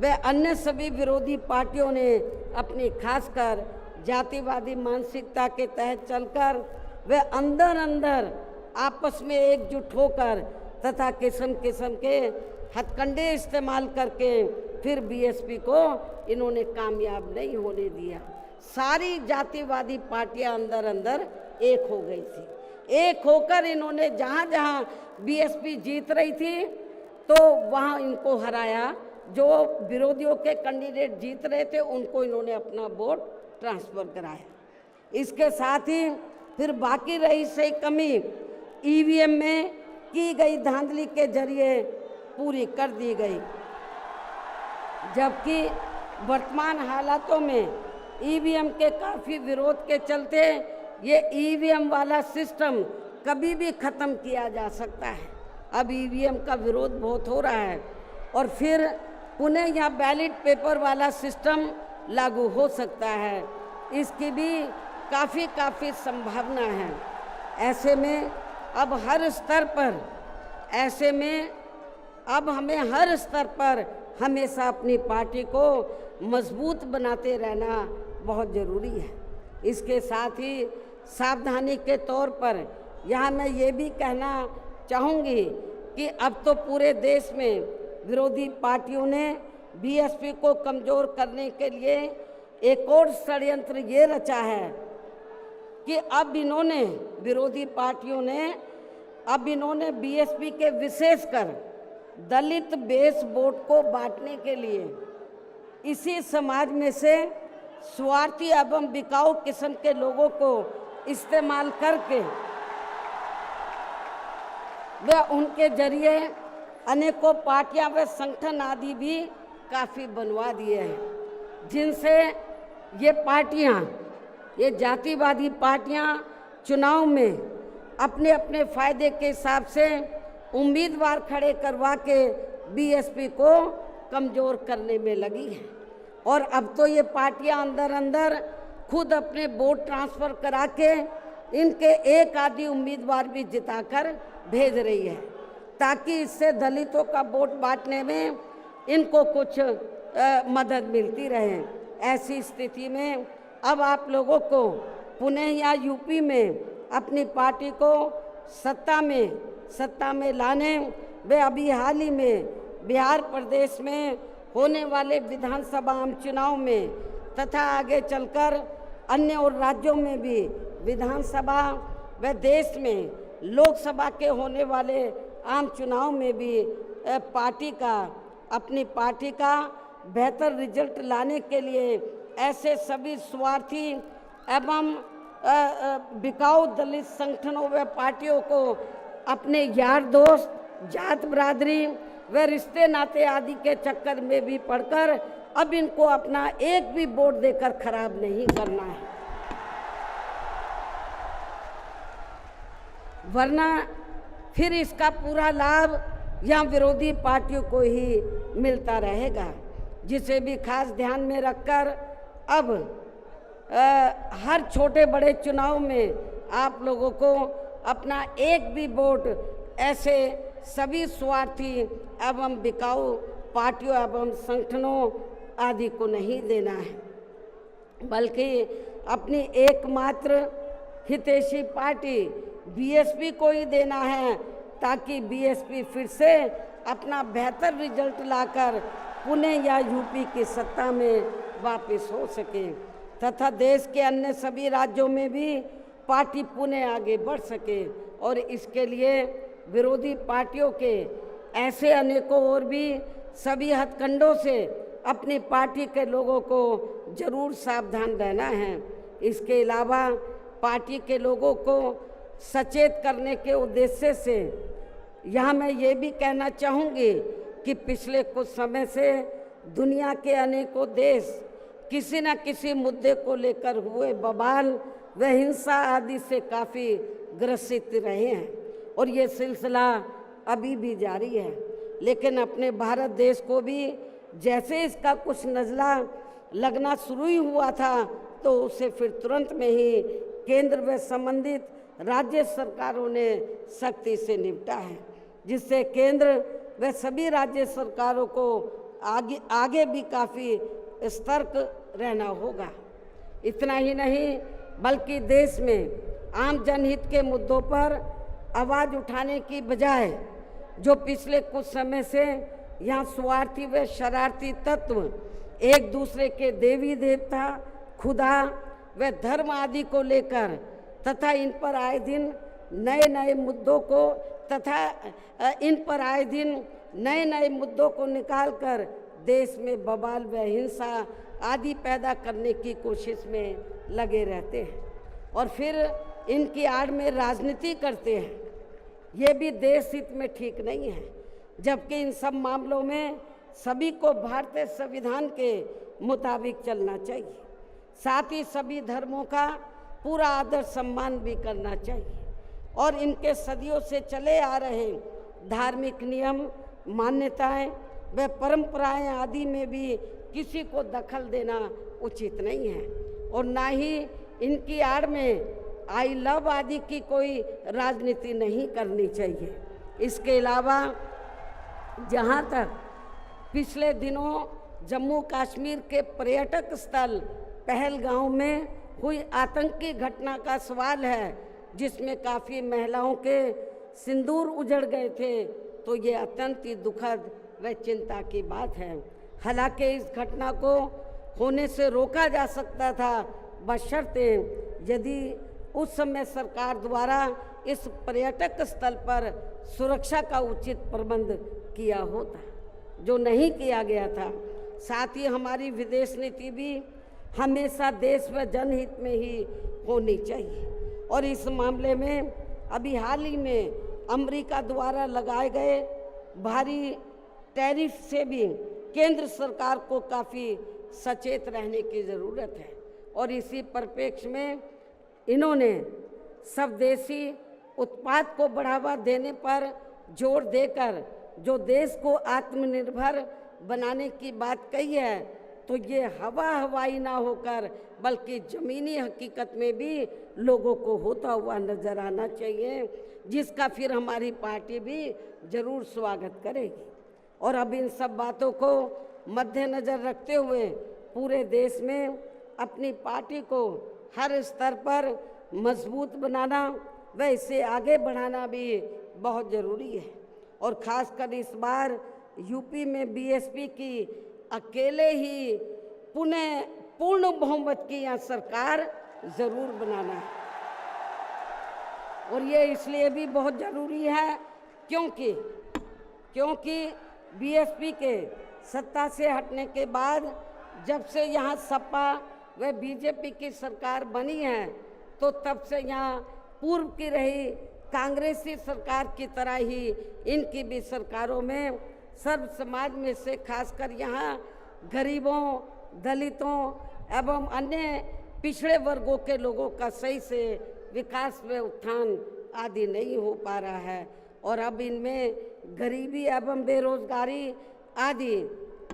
व अन्य सभी विरोधी पार्टियों ने अपनी खासकर जातिवादी मानसिकता के तहत चलकर वे अंदर अंदर आपस में एकजुट होकर तथा किस्म किस्म के हथकंडे इस्तेमाल करके फिर बीएसपी को इन्होंने कामयाब नहीं होने दिया। सारी जातिवादी पार्टियां अंदर अंदर एक हो गई थी। एक होकर इन्होंने जहाँ जहाँ बीएसपी जीत रही थी तो वहाँ इनको हराया। जो विरोधियों के कैंडिडेट जीत रहे थे उनको इन्होंने अपना वोट ट्रांसफ़र कराया। इसके साथ ही फिर बाकी रही सही कमी ईवीएम में की गई धांधली के जरिए पूरी कर दी गई, जबकि वर्तमान हालातों में ईवीएम के काफ़ी विरोध के चलते ये ईवीएम वाला सिस्टम कभी भी ख़त्म किया जा सकता है। अब ईवीएम का विरोध बहुत हो रहा है और फिर पुनः यहाँ बैलेट पेपर वाला सिस्टम लागू हो सकता है, इसकी भी काफ़ी संभावना है। ऐसे में अब हर स्तर पर हमेशा अपनी पार्टी को मजबूत बनाते रहना बहुत ज़रूरी है। इसके साथ ही सावधानी के तौर पर यहाँ मैं ये भी कहना चाहूँगी कि अब तो पूरे देश में विरोधी पार्टियों ने बीएसपी को कमज़ोर करने के लिए एक और षड्यंत्र ये रचा है कि अब विरोधी पार्टियों ने बीएसपी के विशेषकर दलित बेस वोट को बांटने के लिए इसी समाज में से स्वार्थी एवं बिकाऊ किस्म के लोगों को इस्तेमाल करके वे उनके जरिए अनेकों पार्टियां व संगठन आदि भी काफ़ी बनवा दिए हैं, जिनसे ये जातिवादी पार्टियां चुनाव में अपने अपने फ़ायदे के हिसाब से उम्मीदवार खड़े करवा के बीएसपी को कमज़ोर करने में लगी है। और अब तो ये पार्टियां अंदर अंदर खुद अपने वोट ट्रांसफ़र करा के इनके एक आदि उम्मीदवार भी जिताकर भेज रही है, ताकि इससे दलितों का वोट बांटने में इनको कुछ मदद मिलती रहे। ऐसी स्थिति में अब आप लोगों को पुणे या यूपी में अपनी पार्टी को सत्ता में लाने व अभी हाल ही में बिहार प्रदेश में होने वाले विधानसभा आम चुनाव में तथा आगे चलकर अन्य और राज्यों में भी विधानसभा व देश में लोकसभा के होने वाले आम चुनाव में भी अपनी पार्टी का बेहतर रिजल्ट लाने के लिए ऐसे सभी स्वार्थी एवं बिकाऊ दलित संगठनों व पार्टियों को अपने यार दोस्त, जात बिरादरी व रिश्ते नाते आदि के चक्कर में भी पड़कर अब इनको अपना एक भी वोट देकर खराब नहीं करना है, वरना फिर इसका पूरा लाभ यहाँ विरोधी पार्टियों को ही मिलता रहेगा। जिसे भी खास ध्यान में रखकर अब हर छोटे बड़े चुनाव में आप लोगों को अपना एक भी वोट ऐसे सभी स्वार्थी एवं बिकाऊ पार्टियों एवं संगठनों आदि को नहीं देना है, बल्कि अपनी एकमात्र हितैषी पार्टी बीएसपी को ही देना है, ताकि बीएसपी फिर से अपना बेहतर रिजल्ट लाकर पुणे या यूपी की सत्ता में वापस हो सके तथा देश के अन्य सभी राज्यों में भी पार्टी पुणे आगे बढ़ सके। और इसके लिए विरोधी पार्टियों के ऐसे अनेकों और भी सभी हथकंडों से अपनी पार्टी के लोगों को जरूर सावधान रहना है। इसके अलावा पार्टी के लोगों को सचेत करने के उद्देश्य से यहाँ मैं ये भी कहना चाहूँगी कि पिछले कुछ समय से दुनिया के अनेकों देश किसी न किसी मुद्दे को लेकर हुए बवाल व हिंसा आदि से काफ़ी ग्रसित रहे हैं और ये सिलसिला अभी भी जारी है। लेकिन अपने भारत देश को भी जैसे इसका कुछ नज़ला लगना शुरू ही हुआ था तो उसे फिर तुरंत में ही केंद्र व संबंधित राज्य सरकारों ने सख्ती से निपटा है, जिससे केंद्र व सभी राज्य सरकारों को आगे भी काफ़ी सतर्क रहना होगा। इतना ही नहीं बल्कि देश में आम जनहित के मुद्दों पर आवाज़ उठाने की बजाय जो पिछले कुछ समय से यहाँ स्वार्थी व शरारती तत्व एक दूसरे के देवी देवता, खुदा व धर्म आदि को लेकर तथा इन पर आए दिन नए नए मुद्दों को निकालकर देश में बवाल व हिंसा आदि पैदा करने की कोशिश में लगे रहते हैं और फिर इनकी आड़ में राजनीति करते हैं। ये भी देश हित में ठीक नहीं है, जबकि इन सब मामलों में सभी को भारतीय संविधान के मुताबिक चलना चाहिए। साथ ही सभी धर्मों का पूरा आदर सम्मान भी करना चाहिए और इनके सदियों से चले आ रहे धार्मिक नियम, मान्यताएं व परंपराएं आदि में भी किसी को दखल देना उचित नहीं है और ना ही इनकी आड़ में आई लव आदि की कोई राजनीति नहीं करनी चाहिए। इसके अलावा जहाँ तक पिछले दिनों जम्मू कश्मीर के पर्यटक स्थल पहलगांव में हुई आतंकी घटना का सवाल है, जिसमें काफ़ी महिलाओं के सिंदूर उजड़ गए थे, तो ये अत्यंत ही दुखद व चिंता की बात है। हालांकि इस घटना को होने से रोका जा सकता था, बशर्ते यदि उस समय सरकार द्वारा इस पर्यटक स्थल पर सुरक्षा का उचित प्रबंध किया होता, जो नहीं किया गया था। साथ ही हमारी विदेश नीति भी हमेशा देश व जनहित में ही होनी चाहिए और इस मामले में अभी हाल ही में अमेरिका द्वारा लगाए गए भारी टैरिफ से भी केंद्र सरकार को काफ़ी सचेत रहने की ज़रूरत है और इसी परिप्रेक्ष्य में इन्होंने स्वदेशी उत्पाद को बढ़ावा देने पर जोर देकर जो देश को आत्मनिर्भर बनाने की बात कही है, तो ये हवाई ना होकर बल्कि ज़मीनी हकीकत में भी लोगों को होता हुआ नज़र आना चाहिए, जिसका फिर हमारी पार्टी भी ज़रूर स्वागत करेगी। और अब इन सब बातों को मद्देनज़र रखते हुए पूरे देश में अपनी पार्टी को हर स्तर पर मजबूत बनाना व इसे आगे बढ़ाना भी बहुत ज़रूरी है और ख़ासकर इस बार यूपी में बीएसपी की अकेले ही पूर्ण बहुमत की यहाँ सरकार ज़रूर बनाना है। और ये इसलिए भी बहुत ज़रूरी है क्योंकि बीएसपी के सत्ता से हटने के बाद जब से यहाँ सपा व बीजेपी की सरकार बनी है, तो तब से यहाँ पूर्व की रही कांग्रेसी सरकार की तरह ही इनकी भी सरकारों में सर्व समाज में से खासकर यहाँ गरीबों, दलितों एवं अन्य पिछड़े वर्गों के लोगों का सही से विकास व उत्थान आदि नहीं हो पा रहा है और अब इनमें गरीबी एवं बेरोजगारी आदि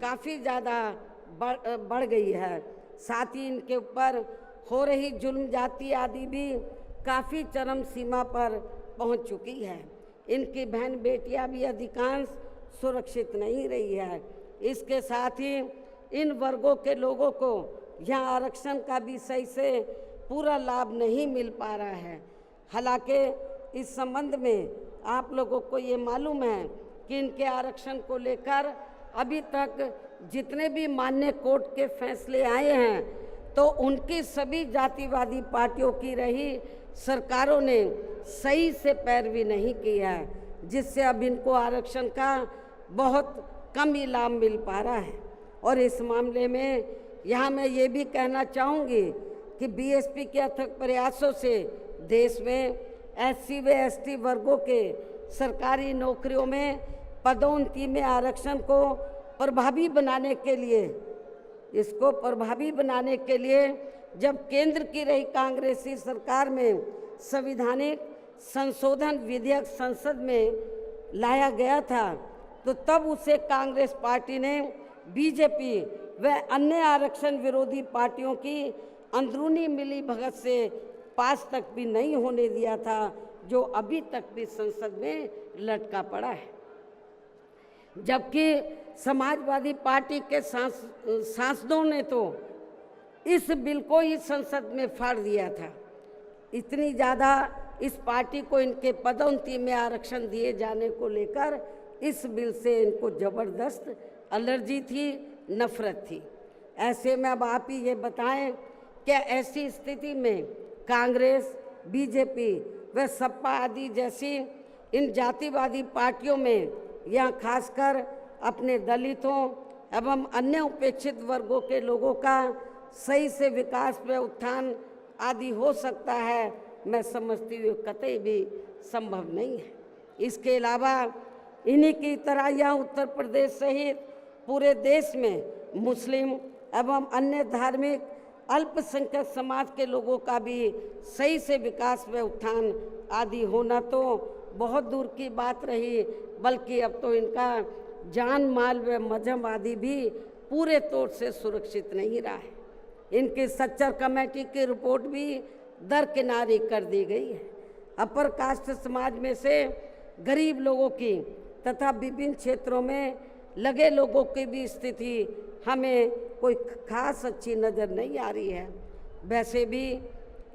काफ़ी ज़्यादा बढ़ गई है। साथ ही इनके ऊपर हो रही जुल्म जाति आदि भी काफ़ी चरम सीमा पर पहुंच चुकी है। इनकी बहन बेटियां भी अधिकांश सुरक्षित नहीं रही है। इसके साथ ही इन वर्गों के लोगों को यहाँ आरक्षण का भी सही से पूरा लाभ नहीं मिल पा रहा है। हालांकि इस संबंध में आप लोगों को ये मालूम है कि इनके आरक्षण को लेकर अभी तक जितने भी मान्य कोर्ट के फैसले आए हैं, तो उनकी सभी जातिवादी पार्टियों की रही सरकारों ने सही से पैरवी नहीं की है, जिससे अब इनको आरक्षण का बहुत कम ही लाभ मिल पा रहा है। और इस मामले में यहाँ मैं ये भी कहना चाहूँगी कि बीएसपी के अथक प्रयासों से देश में एससी व एसटी वर्गों के सरकारी नौकरियों में पदोन्नति में आरक्षण को प्रभावी बनाने के लिए जब केंद्र की रही कांग्रेसी सरकार में संवैधानिक संशोधन विधेयक संसद में लाया गया था, तो तब उसे कांग्रेस पार्टी ने बीजेपी व अन्य आरक्षण विरोधी पार्टियों की अंदरूनी मिलीभगत से पास तक भी नहीं होने दिया था, जो अभी तक भी संसद में लटका पड़ा है। जबकि समाजवादी पार्टी के सांसदों ने तो इस बिल को ही संसद में फाड़ दिया था। इतनी ज़्यादा इस पार्टी को इनके पदोन्नति में आरक्षण दिए जाने को लेकर इस बिल से इनको ज़बरदस्त एलर्जी थी, नफरत थी। ऐसे में अब आप ही ये बताएं, क्या ऐसी स्थिति में कांग्रेस, बीजेपी व सपा आदि जैसी इन जातिवादी पार्टियों में यहाँ खासकर अपने दलितों एवं अन्य उपेक्षित वर्गों के लोगों का सही से विकास व उत्थान आदि हो सकता है? मैं समझती हूँ कतई भी संभव नहीं है। इसके अलावा इन्हीं की तरह यहाँ उत्तर प्रदेश सहित पूरे देश में मुस्लिम एवं अन्य धार्मिक अल्पसंख्यक समाज के लोगों का भी सही से विकास व उत्थान आदि होना तो बहुत दूर की बात रही, बल्कि अब तो इनका जान माल व मजहब आदि भी पूरे तौर से सुरक्षित नहीं रहा है। इनकी सच्चर कमेटी की रिपोर्ट भी दरकिनारी कर दी गई है। अपर कास्ट समाज में से गरीब लोगों की तथा विभिन्न क्षेत्रों में लगे लोगों की भी स्थिति हमें कोई खास अच्छी नज़र नहीं आ रही है। वैसे भी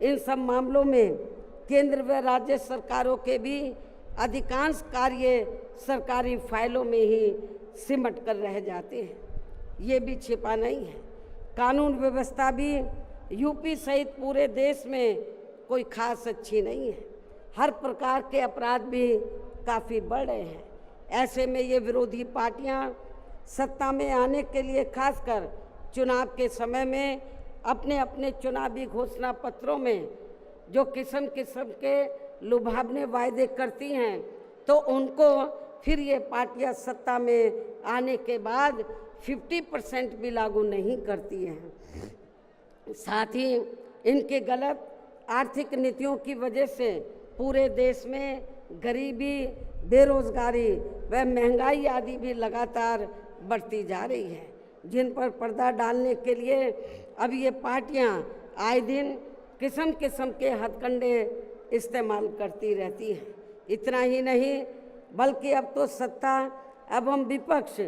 इन सब मामलों में केंद्र व राज्य सरकारों के भी अधिकांश कार्य सरकारी फाइलों में ही सिमट कर रह जाते हैं, ये भी छिपा नहीं है। कानून व्यवस्था भी यूपी सहित पूरे देश में कोई खास अच्छी नहीं है। हर प्रकार के अपराध भी काफ़ी बढ़ रहे हैं। ऐसे में ये विरोधी पार्टियां सत्ता में आने के लिए खासकर चुनाव के समय में अपने अपने चुनावी घोषणा पत्रों में जो किस्म किस्म के लुभावने वायदे करती हैं, तो उनको फिर ये पार्टियां सत्ता में आने के बाद 50% भी लागू नहीं करती हैं। साथ ही इनके गलत आर्थिक नीतियों की वजह से पूरे देश में गरीबी, बेरोजगारी व महंगाई आदि भी लगातार बढ़ती जा रही है, जिन पर पर्दा डालने के लिए अब ये पार्टियां आए दिन किस्म किस्म के हथकंडे इस्तेमाल करती रहती हैं। इतना ही नहीं, बल्कि अब तो सत्ता एवं विपक्ष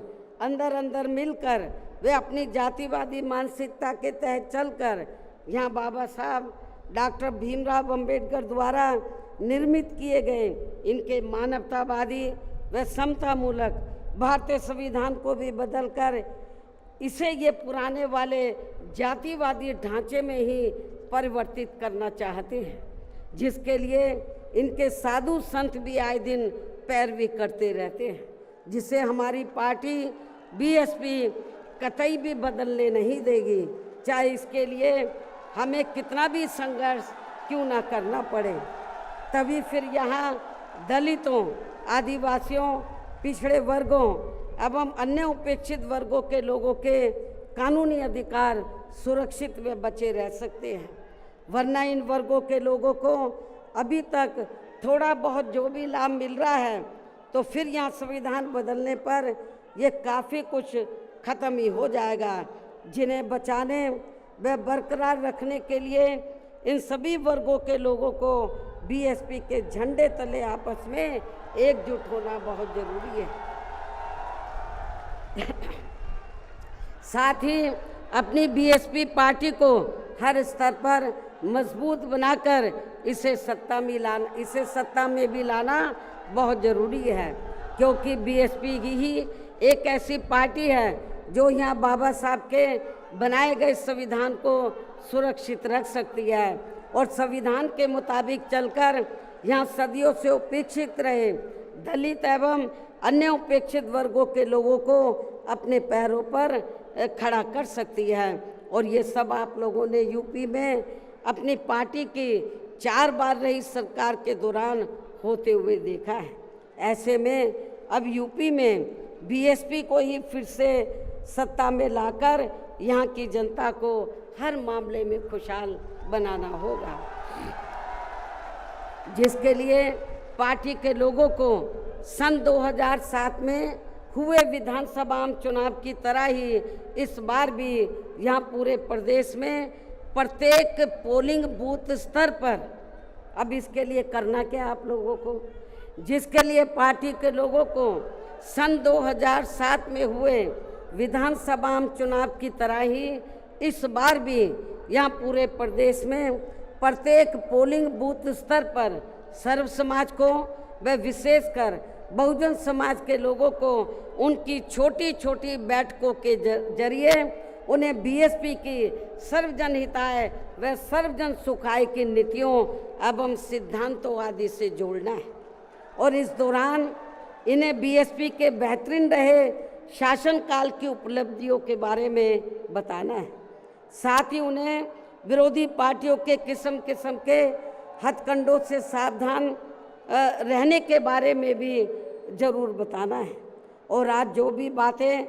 अंदर अंदर मिलकर वे अपनी जातिवादी मानसिकता के तहत चलकर यहाँ बाबा साहब डॉक्टर भीमराव अंबेडकर द्वारा निर्मित किए गए इनके मानवतावादी व समतामूलक भारतीय संविधान को भी बदलकर इसे ये पुराने वाले जातिवादी ढांचे में ही परिवर्तित करना चाहते हैं, जिसके लिए इनके साधु संत भी आए दिन पैरवी करते रहते हैं, जिसे हमारी पार्टी बीएसपी कतई भी बदलने नहीं देगी, चाहे इसके लिए हमें कितना भी संघर्ष क्यों ना करना पड़े। तभी फिर यहाँ दलितों, आदिवासियों, पिछड़े वर्गों एवं अन्य उपेक्षित वर्गों के लोगों के कानूनी अधिकार सुरक्षित व बचे रह सकते हैं। वरना इन वर्गों के लोगों को अभी तक थोड़ा बहुत जो भी लाभ मिल रहा है, तो फिर यहाँ संविधान बदलने पर ये काफ़ी कुछ ख़त्म ही हो जाएगा। जिन्हें बचाने व बरकरार रखने के लिए इन सभी वर्गों के लोगों को बीएसपी के झंडे तले आपस में एकजुट होना बहुत ज़रूरी है। साथ ही अपनी बीएसपी पार्टी को हर स्तर पर मजबूत बनाकर इसे सत्ता में भी लाना बहुत ज़रूरी है, क्योंकि बीएसपी ही एक ऐसी पार्टी है जो यहाँ बाबा साहब के बनाए गए संविधान को सुरक्षित रख सकती है और संविधान के मुताबिक चलकर यहाँ सदियों से उपेक्षित रहे दलित एवं अन्य उपेक्षित वर्गों के लोगों को अपने पैरों पर खड़ा कर सकती है। और ये सब आप लोगों ने यूपी में अपनी पार्टी की 4 बार रही सरकार के दौरान होते हुए देखा है। ऐसे में अब यूपी में बीएसपी को ही फिर से सत्ता में लाकर यहाँ की जनता को हर मामले में खुशहाल बनाना होगा, जिसके लिए पार्टी के लोगों को सन 2007 में हुए विधानसभा चुनाव की तरह ही इस बार भी यहाँ पूरे प्रदेश में प्रत्येक पोलिंग बूथ स्तर पर अब इसके लिए करना क्या आप लोगों को, जिसके लिए पार्टी के लोगों को सन 2007 में हुए विधानसभा चुनाव की तरह ही इस बार भी यहाँ पूरे प्रदेश में प्रत्येक पोलिंग बूथ स्तर पर सर्व समाज को व विशेषकर बहुजन समाज के लोगों को उनकी छोटी छोटी बैठकों के जरिए उन्हें बीएसपी की सर्वजन हिताय व सर्वजन सुखाय की नीतियों एवं सिद्धांतों आदि से जोड़ना है और इस दौरान इन्हें बीएसपी के बेहतरीन रहे शासनकाल की उपलब्धियों के बारे में बताना है। साथ ही उन्हें विरोधी पार्टियों के किस्म किस्म के हथकंडों से सावधान रहने के बारे में भी ज़रूर बताना है। और आज जो भी बातें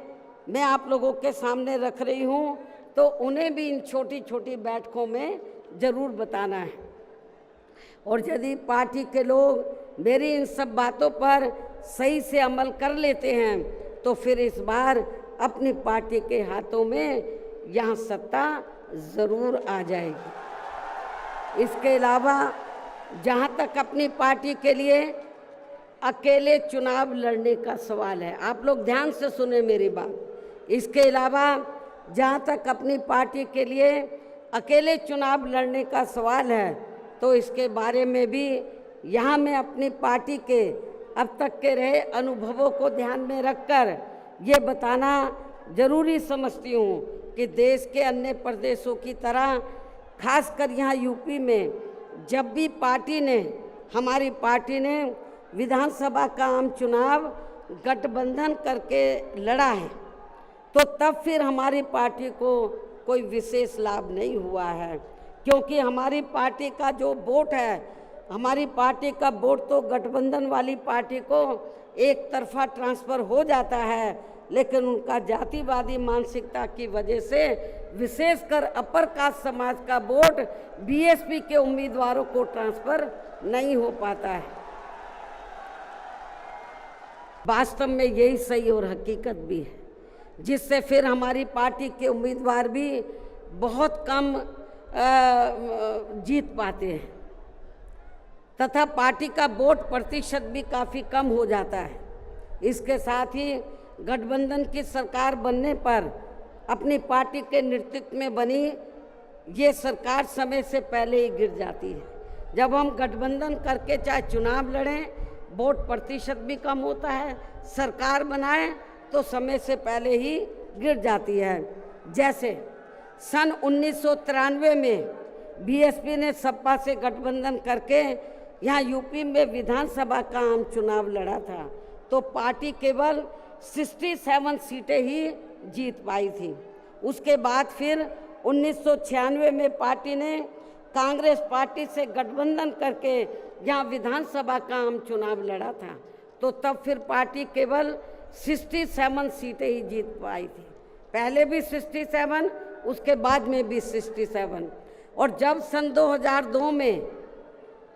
मैं आप लोगों के सामने रख रही हूँ तो उन्हें भी इन छोटी छोटी बैठकों में ज़रूर बताना है। और यदि पार्टी के लोग मेरी इन सब बातों पर सही से अमल कर लेते हैं तो फिर इस बार अपनी पार्टी के हाथों में यहाँ सत्ता ज़रूर आ जाएगी। इसके अलावा जहाँ तक अपनी पार्टी के लिए अकेले चुनाव लड़ने का सवाल है, आप लोग ध्यान से सुने मेरी बात। इसके अलावा जहाँ तक अपनी पार्टी के लिए अकेले चुनाव लड़ने का सवाल है तो इसके बारे में भी यहाँ मैं अपनी पार्टी के अब तक के रहे अनुभवों को ध्यान में रखकर ये बताना ज़रूरी समझती हूँ कि देश के अन्य प्रदेशों की तरह खासकर यहाँ यूपी में जब भी हमारी पार्टी ने विधानसभा का आम चुनाव गठबंधन करके लड़ा है तो तब फिर हमारी पार्टी को कोई विशेष लाभ नहीं हुआ है, क्योंकि हमारी पार्टी का जो वोट है, हमारी पार्टी का वोट तो गठबंधन वाली पार्टी को एक तरफा ट्रांसफ़र हो जाता है, लेकिन उनका जातिवादी मानसिकता की वजह से विशेषकर अपर कास्ट समाज का वोट बीएसपी के उम्मीदवारों को ट्रांसफ़र नहीं हो पाता है। वास्तव में यही सही और हकीकत भी है, जिससे फिर हमारी पार्टी के उम्मीदवार भी बहुत कम जीत पाते हैं तथा पार्टी का वोट प्रतिशत भी काफ़ी कम हो जाता है। इसके साथ ही गठबंधन की सरकार बनने पर अपनी पार्टी के नेतृत्व में बनी ये सरकार समय से पहले ही गिर जाती है। जब हम गठबंधन करके चाहे चुनाव लड़ें, वोट प्रतिशत भी कम होता है, सरकार बनाए तो समय से पहले ही गिर जाती है। जैसे सन 1993 में बीएसपी ने सपा से गठबंधन करके यहाँ यूपी में विधानसभा का आम चुनाव लड़ा था तो पार्टी केवल 67 सीटें ही जीत पाई थी। उसके बाद फिर 1996 में पार्टी ने कांग्रेस पार्टी से गठबंधन करके यहाँ विधानसभा का आम चुनाव लड़ा था तो तब फिर पार्टी केवल 67 सीटें ही जीत पाई थी। पहले भी 67, उसके बाद में भी 67। और जब सन 2002 में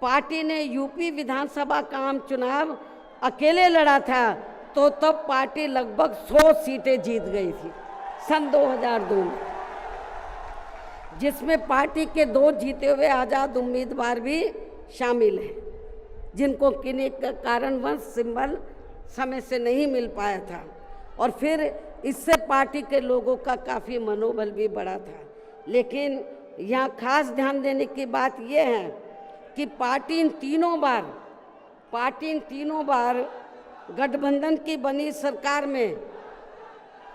पार्टी ने यूपी विधानसभा का आम चुनाव अकेले लड़ा था तो तब पार्टी लगभग 100 सीटें जीत गई थी सन 2002 में, जिसमें पार्टी के 2 जीते हुए आज़ाद उम्मीदवार भी शामिल हैं, जिनको किन्हीं कारणवश सिंबल समय से नहीं मिल पाया था। और फिर इससे पार्टी के लोगों का काफ़ी मनोबल भी बढ़ा था। लेकिन यहाँ खास ध्यान देने की बात यह है कि पार्टी इन तीनों बार गठबंधन की बनी सरकार में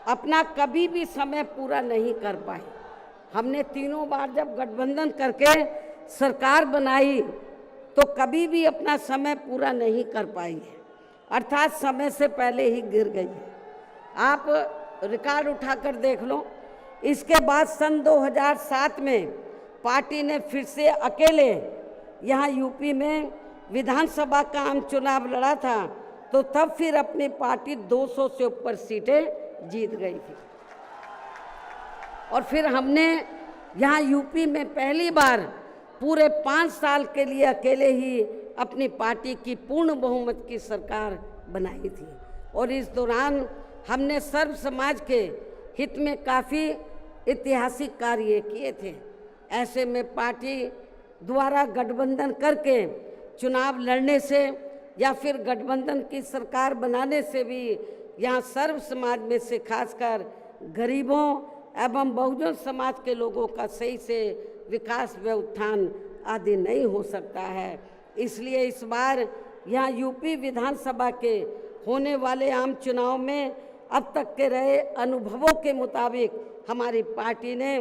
अपना कभी भी समय पूरा नहीं कर पाई। हमने तीनों बार जब गठबंधन करके सरकार बनाई तो कभी भी अपना समय पूरा नहीं कर पाई है, अर्थात समय से पहले ही गिर गई है। आप रिकॉर्ड उठाकर देख लो। इसके बाद सन 2007 में पार्टी ने फिर से अकेले यहाँ यूपी में विधानसभा का आम चुनाव लड़ा था तो तब फिर अपनी पार्टी 200 से ऊपर सीटें जीत गई थी। और फिर हमने यहाँ यूपी में पहली बार पूरे 5 साल के लिए अकेले ही अपनी पार्टी की पूर्ण बहुमत की सरकार बनाई थी। और इस दौरान हमने सर्व समाज के हित में काफ़ी ऐतिहासिक कार्य किए थे। ऐसे में पार्टी द्वारा गठबंधन करके चुनाव लड़ने से या फिर गठबंधन की सरकार बनाने से भी यहाँ सर्व समाज में से खासकर गरीबों एवं बहुजन समाज के लोगों का सही से विकास व उत्थान आदि नहीं हो सकता है। इसलिए इस बार यहाँ यूपी विधानसभा के होने वाले आम चुनाव में अब तक के रहे अनुभवों के मुताबिक हमारी पार्टी ने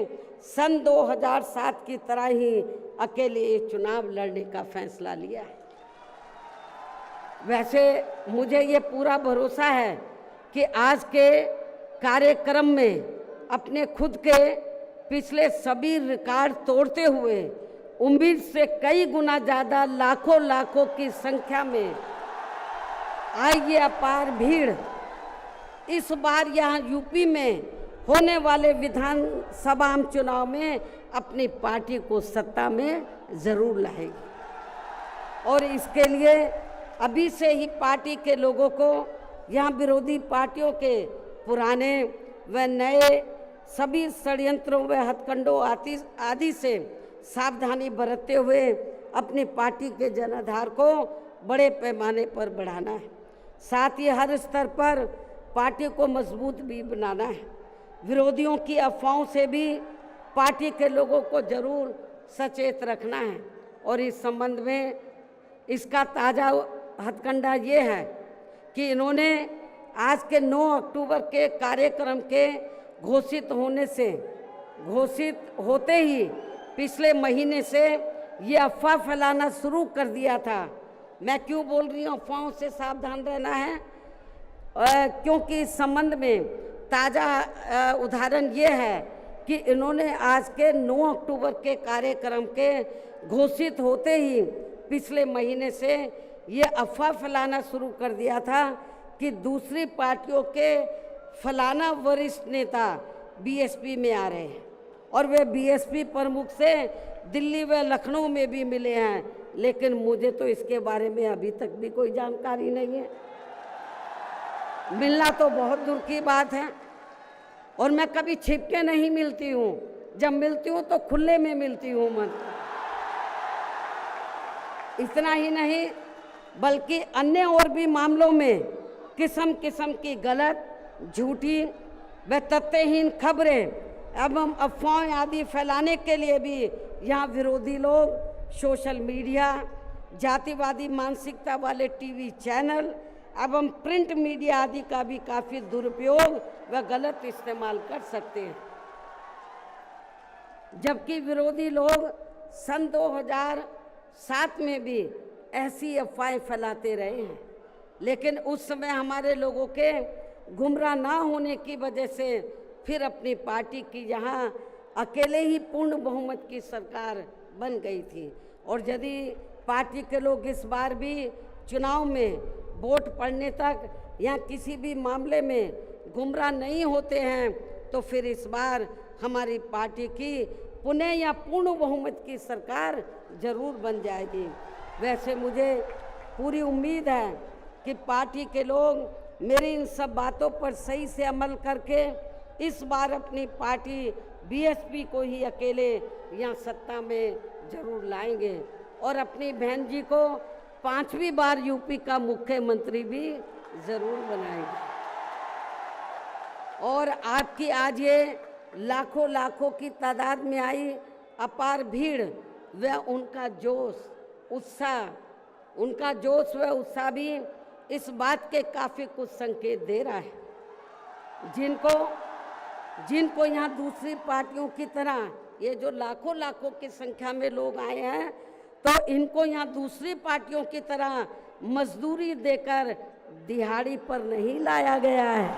सन 2007 की तरह ही अकेले ये चुनाव लड़ने का फैसला लिया है। वैसे मुझे ये पूरा भरोसा है कि आज के कार्यक्रम में अपने खुद के पिछले सभी रिकॉर्ड तोड़ते हुए उम्मीद से कई गुना ज़्यादा लाखों की संख्या में आई ये अपार भीड़ इस बार यहाँ यूपी में होने वाले विधानसभा आम चुनाव में अपनी पार्टी को सत्ता में ज़रूर लाएगी। और इसके लिए अभी से ही पार्टी के लोगों को यहाँ विरोधी पार्टियों के पुराने व नए सभी षड्यंत्रों व हथकंडों आदि से सावधानी बरतते हुए अपनी पार्टी के जनाधार को बड़े पैमाने पर बढ़ाना है। साथ ही हर स्तर पर पार्टी को मजबूत भी बनाना है। विरोधियों की अफवाहों से भी पार्टी के लोगों को जरूर सचेत रखना है। और इस संबंध में इसका ताज़ा हथकंडा ये है कि इन्होंने आज के 9 अक्टूबर के कार्यक्रम के घोषित होते ही पिछले महीने से ये अफवाह फैलाना शुरू कर दिया था। मैं क्यों बोल रही हूँ अफवाहों से सावधान रहना है, क्योंकि इस संबंध में ताज़ा उदाहरण ये है कि इन्होंने आज के 9 अक्टूबर के कार्यक्रम के घोषित होते ही पिछले महीने से ये अफवाह फैलाना शुरू कर दिया था कि दूसरी पार्टियों के फलाना वरिष्ठ नेता बीएसपी में आ रहे हैं और वे बीएसपी प्रमुख से दिल्ली व लखनऊ में भी मिले हैं। लेकिन मुझे तो इसके बारे में अभी तक भी कोई जानकारी नहीं है। मिलना तो बहुत दूर की बात है और मैं कभी छिप के नहीं मिलती हूँ। जब मिलती हूँ तो खुले में मिलती हूँ मन। इतना ही नहीं बल्कि अन्य और भी मामलों में किस्म किस्म की गलत, झूठी व तथ्यहीन खबरें एवं अफवाहें आदि फैलाने के लिए भी यहाँ विरोधी लोग सोशल मीडिया, जातिवादी मानसिकता वाले टीवी चैनल एवं प्रिंट मीडिया आदि का भी काफ़ी दुरुपयोग व गलत इस्तेमाल कर सकते हैं। जबकि विरोधी लोग सन 2007 में भी ऐसी अफवाहें फैलाते रहे हैं, लेकिन उस समय हमारे लोगों के गुमराह ना होने की वजह से फिर अपनी पार्टी की यहाँ अकेले ही पूर्ण बहुमत की सरकार बन गई थी। और यदि पार्टी के लोग इस बार भी चुनाव में वोट पड़ने तक या किसी भी मामले में गुमराह नहीं होते हैं तो फिर इस बार हमारी पार्टी की पुनः या पूर्ण बहुमत की सरकार जरूर बन जाएगी। वैसे मुझे पूरी उम्मीद है कि पार्टी के लोग मेरी इन सब बातों पर सही से अमल करके इस बार अपनी पार्टी बीएसपी को ही अकेले यहाँ सत्ता में जरूर लाएंगे और अपनी बहन जी को 5वीं बार यूपी का मुख्यमंत्री भी जरूर बनाएंगे। और आपकी आज ये लाखों की तादाद में आई अपार भीड़ व उनका जोश व उत्साह भी इस बात के काफ़ी कुछ संकेत दे रहा है। जिनको यहाँ दूसरी पार्टियों की तरह ये जो लाखों की संख्या में लोग आए हैं तो इनको यहाँ दूसरी पार्टियों की तरह मजदूरी देकर दिहाड़ी पर नहीं लाया गया है,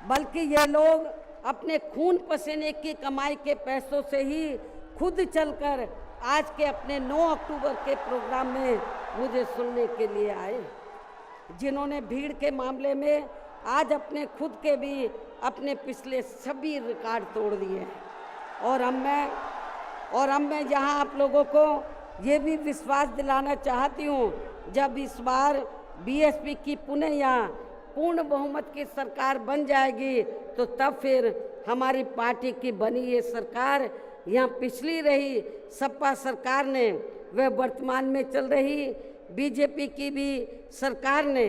बल्कि ये लोग अपने खून पसीने की कमाई के पैसों से ही खुद चलकर आज के अपने 9 अक्टूबर के प्रोग्राम में मुझे सुनने के लिए आए, जिन्होंने भीड़ के मामले में आज अपने खुद के भी अपने पिछले सभी रिकॉर्ड तोड़ दिए हैं। और अब मैं यहाँ आप लोगों को ये भी विश्वास दिलाना चाहती हूँ, जब इस बार बीएसपी की पुनः यहाँ पूर्ण बहुमत की सरकार बन जाएगी तो तब फिर हमारी पार्टी की बनी ये सरकार यहाँ पिछली रही सपा सरकार ने व वर्तमान में चल रही बीजेपी की भी सरकार ने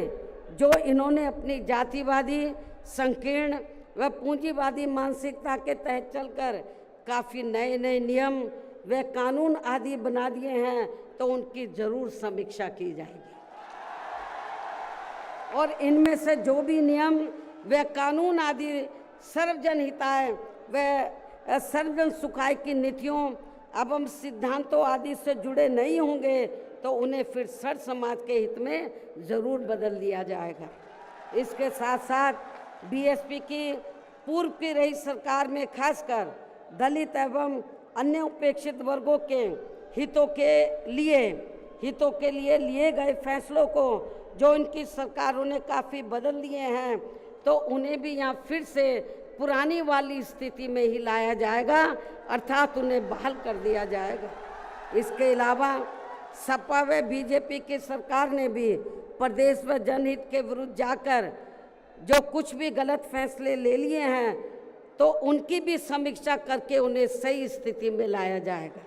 जो इन्होंने अपनी जातिवादी संकीर्ण व पूंजीवादी मानसिकता के तहत चलकर काफ़ी नए नए नियम व कानून आदि बना दिए हैं, तो उनकी जरूर समीक्षा की जाएगी। और इनमें से जो भी नियम व कानून आदि सर्वजन हिताय व सर्वजन सुखाय की नीतियों एवं सिद्धांतों आदि से जुड़े नहीं होंगे, तो उन्हें फिर सर्व समाज के हित में ज़रूर बदल दिया जाएगा। इसके साथ साथ बीएसपी की पूर्व की रही सरकार में खासकर दलित एवं अन्य उपेक्षित वर्गों के हितों के लिए लिए गए फैसलों को जो इनकी सरकारों ने काफ़ी बदल दिए हैं, तो उन्हें भी यहाँ फिर से पुरानी वाली स्थिति में ही लाया जाएगा, अर्थात उन्हें बहाल कर दिया जाएगा। इसके अलावा सपा व बीजेपी की सरकार ने भी प्रदेश व जनहित के विरुद्ध जाकर जो कुछ भी गलत फैसले ले लिए हैं, तो उनकी भी समीक्षा करके उन्हें सही स्थिति में लाया जाएगा।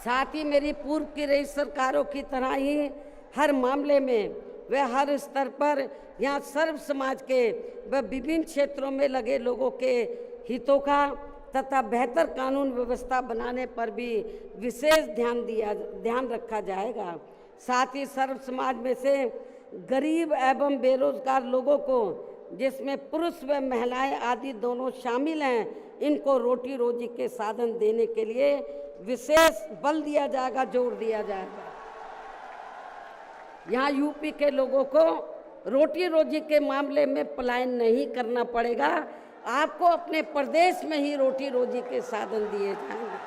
साथ ही मेरी पूर्व की रही सरकारों की तरह ही हर मामले में व हर स्तर पर यहाँ सर्व समाज के व विभिन्न क्षेत्रों में लगे लोगों के हितों का तथा बेहतर कानून व्यवस्था बनाने पर भी विशेष ध्यान रखा जाएगा। साथ ही सर्व समाज में से गरीब एवं बेरोजगार लोगों को, जिसमें पुरुष व महिलाएं आदि दोनों शामिल हैं, इनको रोटी रोजी के साधन देने के लिए विशेष बल दिया जाएगा, जोर दिया जाएगा। यहाँ यूपी के लोगों को रोटी रोजी के मामले में पलायन नहीं करना पड़ेगा, आपको अपने प्रदेश में ही रोटी रोजी के साधन दिए जाएंगे।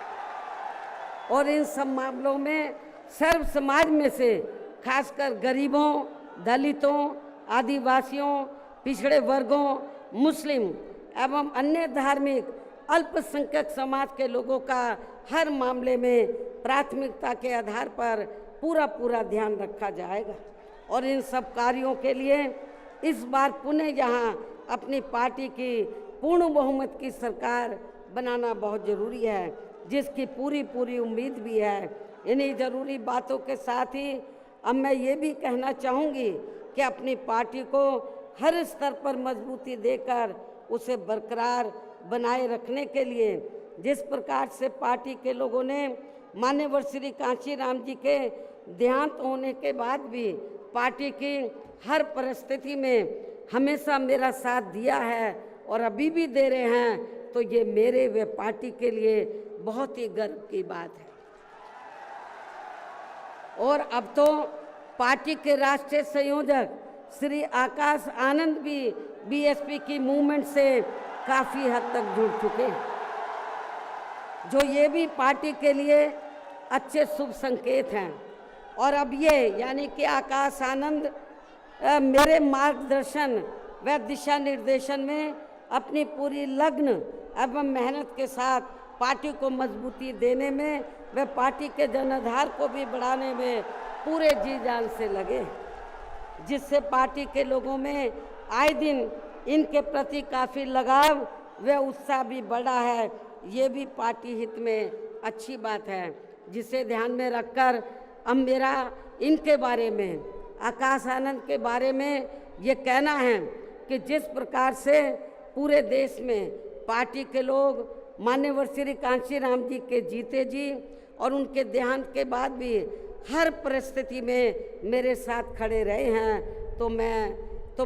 और इन सब मामलों में सर्व समाज में से खासकर गरीबों, दलितों, आदिवासियों, पिछड़े वर्गों, मुस्लिम एवं अन्य धार्मिक अल्पसंख्यक समाज के लोगों का हर मामले में प्राथमिकता के आधार पर पूरा ध्यान रखा जाएगा। और इन सब कार्यों के लिए इस बार पुनः यहाँ अपनी पार्टी की पूर्ण बहुमत की सरकार बनाना बहुत ज़रूरी है, जिसकी पूरी उम्मीद भी है। इन्हीं ज़रूरी बातों के साथ ही अब मैं ये भी कहना चाहूँगी कि अपनी पार्टी को हर स्तर पर मजबूती देकर उसे बरकरार बनाए रखने के लिए जिस प्रकार से पार्टी के लोगों ने माननीय श्री कांशीराम जी के देहांत होने के बाद भी पार्टी की हर परिस्थिति में हमेशा मेरा साथ दिया है और अभी भी दे रहे हैं, तो ये मेरे व पार्टी के लिए बहुत ही गर्व की बात है। और अब तो पार्टी के राष्ट्रीय संयोजक श्री आकाश आनंद भी बीएसपी की मूवमेंट से काफ़ी हद तक जुड़ चुके हैं, जो ये भी पार्टी के लिए अच्छे शुभ संकेत हैं। और अब ये यानी कि आकाश आनंद मेरे मार्गदर्शन व दिशा निर्देशन में अपनी पूरी लगन एवं मेहनत के साथ पार्टी को मजबूती देने में व पार्टी के जनाधार को भी बढ़ाने में पूरे जी जान से लगे, जिससे पार्टी के लोगों में आए दिन इनके प्रति काफ़ी लगाव व उत्साह भी बढ़ा है। ये भी पार्टी हित में अच्छी बात है, जिसे ध्यान में रखकर अब मेरा इनके बारे में, आकाश आनंद के बारे में ये कहना है कि जिस प्रकार से पूरे देश में पार्टी के लोग माननीय श्री कांशीराम जी के जीते जी और उनके देहांत के बाद भी हर परिस्थिति में मेरे साथ खड़े रहे हैं, तो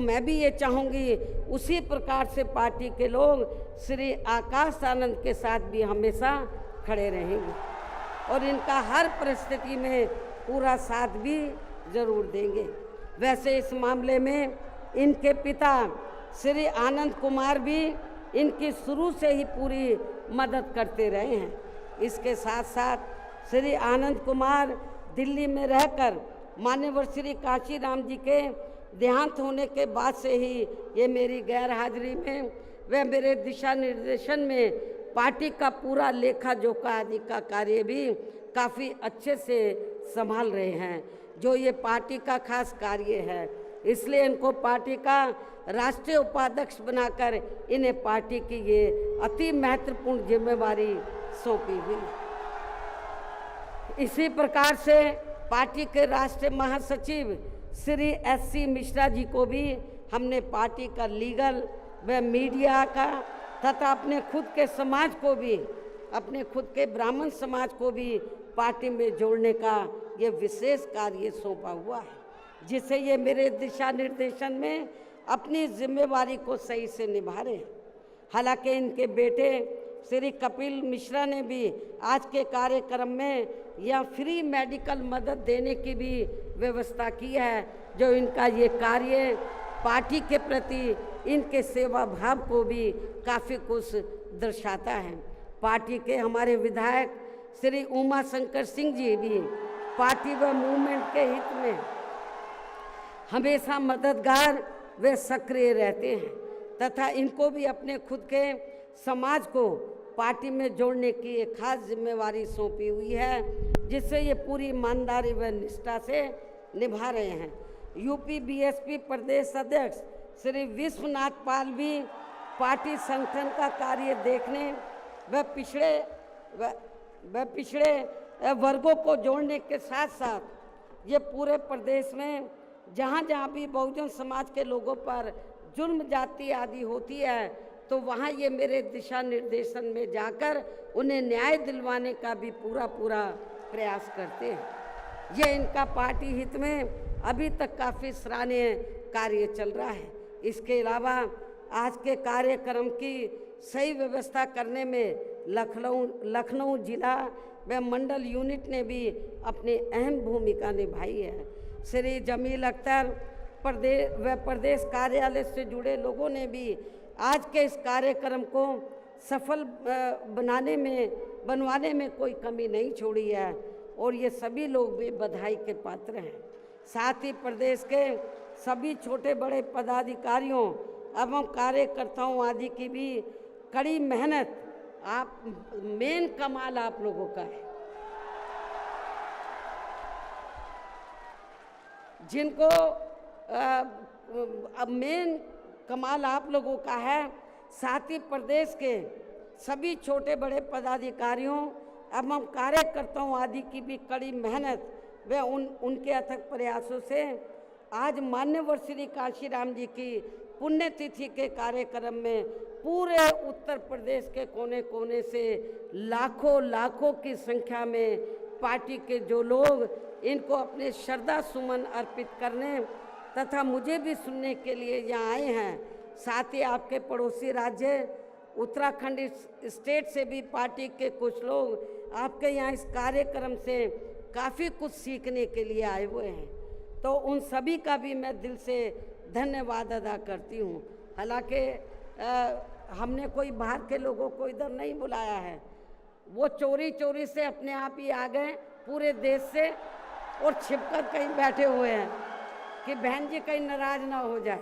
मैं भी ये चाहूँगी उसी प्रकार से पार्टी के लोग श्री आकाश आनंद के साथ भी हमेशा खड़े रहेंगे और इनका हर परिस्थिति में पूरा साथ भी ज़रूर देंगे। वैसे इस मामले में इनके पिता श्री आनंद कुमार भी इनकी शुरू से ही पूरी मदद करते रहे हैं। इसके साथ साथ श्री आनंद कुमार दिल्ली में रहकर माननीय श्री कांशीराम जी के देहांत होने के बाद से ही ये मेरी गैर हाजिरी में व मेरे दिशा निर्देशन में पार्टी का पूरा लेखा जोखा आदि का कार्य भी काफ़ी अच्छे से संभाल रहे हैं, जो ये पार्टी का खास कार्य है। इसलिए इनको पार्टी का राष्ट्रीय उपाध्यक्ष बनाकर इन्हें पार्टी की ये अति महत्वपूर्ण जिम्मेवारी सौंपी हुई। इसी प्रकार से पार्टी के राष्ट्रीय महासचिव श्री SC मिश्रा जी को भी हमने पार्टी का लीगल व मीडिया का तथा अपने खुद के समाज को भी, अपने खुद के ब्राह्मण समाज को भी पार्टी में जोड़ने का ये विशेष कार्य सौंपा हुआ है, जिससे ये मेरे दिशा निर्देशन में अपनी जिम्मेवारी को सही से निभा रहे हैं। हालांकि इनके बेटे श्री कपिल मिश्रा ने भी आज के कार्यक्रम में यह फ्री मेडिकल मदद देने की भी व्यवस्था की है, जो इनका ये कार्य पार्टी के प्रति इनके सेवा भाव को भी काफ़ी कुछ दर्शाता है। पार्टी के हमारे विधायक श्री उमा शंकर सिंह जी भी पार्टी व मूवमेंट के हित में हमेशा मददगार व सक्रिय रहते हैं तथा इनको भी अपने खुद के समाज को पार्टी में जोड़ने की एक खास जिम्मेवारी सौंपी हुई है, जिससे ये पूरी ईमानदारी व निष्ठा से निभा रहे हैं। यूपी BSP प्रदेश अध्यक्ष श्री विश्वनाथ पाल भी पार्टी संगठन का कार्य देखने व पिछड़े वर्गों को जोड़ने के साथ साथ ये पूरे प्रदेश में जहाँ जहाँ भी बहुजन समाज के लोगों पर जुर्म जाति आदि होती है, तो वहाँ ये मेरे दिशा निर्देशन में जाकर उन्हें न्याय दिलवाने का भी पूरा प्रयास करते हैं। ये इनका पार्टी हित में अभी तक काफ़ी सराहनीय कार्य चल रहा है। इसके अलावा आज के कार्यक्रम की सही व्यवस्था करने में लखनऊ जिला व मंडल यूनिट ने भी अपनी अहम भूमिका निभाई है। श्री जमील अख्तर प्रदेश कार्यालय से जुड़े लोगों ने भी आज के इस कार्यक्रम को सफल बनवाने में कोई कमी नहीं छोड़ी है और ये सभी लोग भी बधाई के पात्र हैं। साथ ही प्रदेश के सभी छोटे बड़े पदाधिकारियों एवं कार्यकर्ताओं आदि की भी कड़ी मेहनत, मेन कमाल आप लोगों का है, जिनको अब मेन कमाल आप लोगों का है। साथ ही प्रदेश के सभी छोटे बड़े पदाधिकारियों एवं कार्यकर्ताओं आदि की भी कड़ी मेहनत व उनके अथक प्रयासों से आज मान्यवर श्री कांशीराम जी की पुण्यतिथि के कार्यक्रम में पूरे उत्तर प्रदेश के कोने कोने से लाखों की संख्या में पार्टी के जो लोग इनको अपने श्रद्धा सुमन अर्पित करने तथा मुझे भी सुनने के लिए यहाँ आए हैं। साथ ही आपके पड़ोसी राज्य उत्तराखंड स्टेट से भी पार्टी के कुछ लोग आपके यहाँ इस कार्यक्रम से काफ़ी कुछ सीखने के लिए आए हुए हैं, तो उन सभी का भी मैं दिल से धन्यवाद अदा करती हूँ। हालांकि हमने कोई बाहर के लोगों को इधर नहीं बुलाया है, वो चोरी से अपने आप ही आ गए पूरे देश से और छिपकर कहीं बैठे हुए हैं कि बहन जी कहीं नाराज़ ना हो जाए।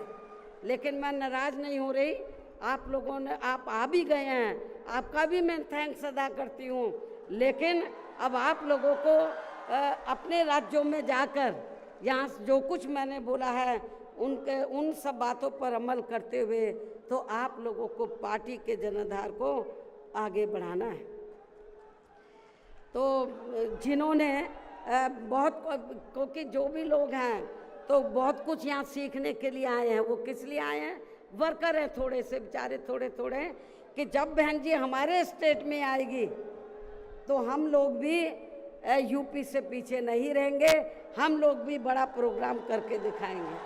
लेकिन मैं नाराज़ नहीं हो रही, आप लोगों ने आप आ भी गए हैं, आपका भी मैं थैंक्स अदा करती हूँ। लेकिन अब आप लोगों को अपने राज्यों में जाकर यहाँ जो कुछ मैंने बोला है उन सब बातों पर अमल करते हुए तो आप लोगों को पार्टी के जनाधार को आगे बढ़ाना है। तो जिन्होंने बहुत, क्योंकि जो भी लोग हैं तो बहुत कुछ यहाँ सीखने के लिए आए हैं। वो किस लिए आए हैं? वर्कर हैं थोड़े से बेचारे, थोड़े कि जब बहन जी हमारे स्टेट में आएगी तो हम लोग भी यूपी से पीछे नहीं रहेंगे, हम लोग भी बड़ा प्रोग्राम करके दिखाएंगे।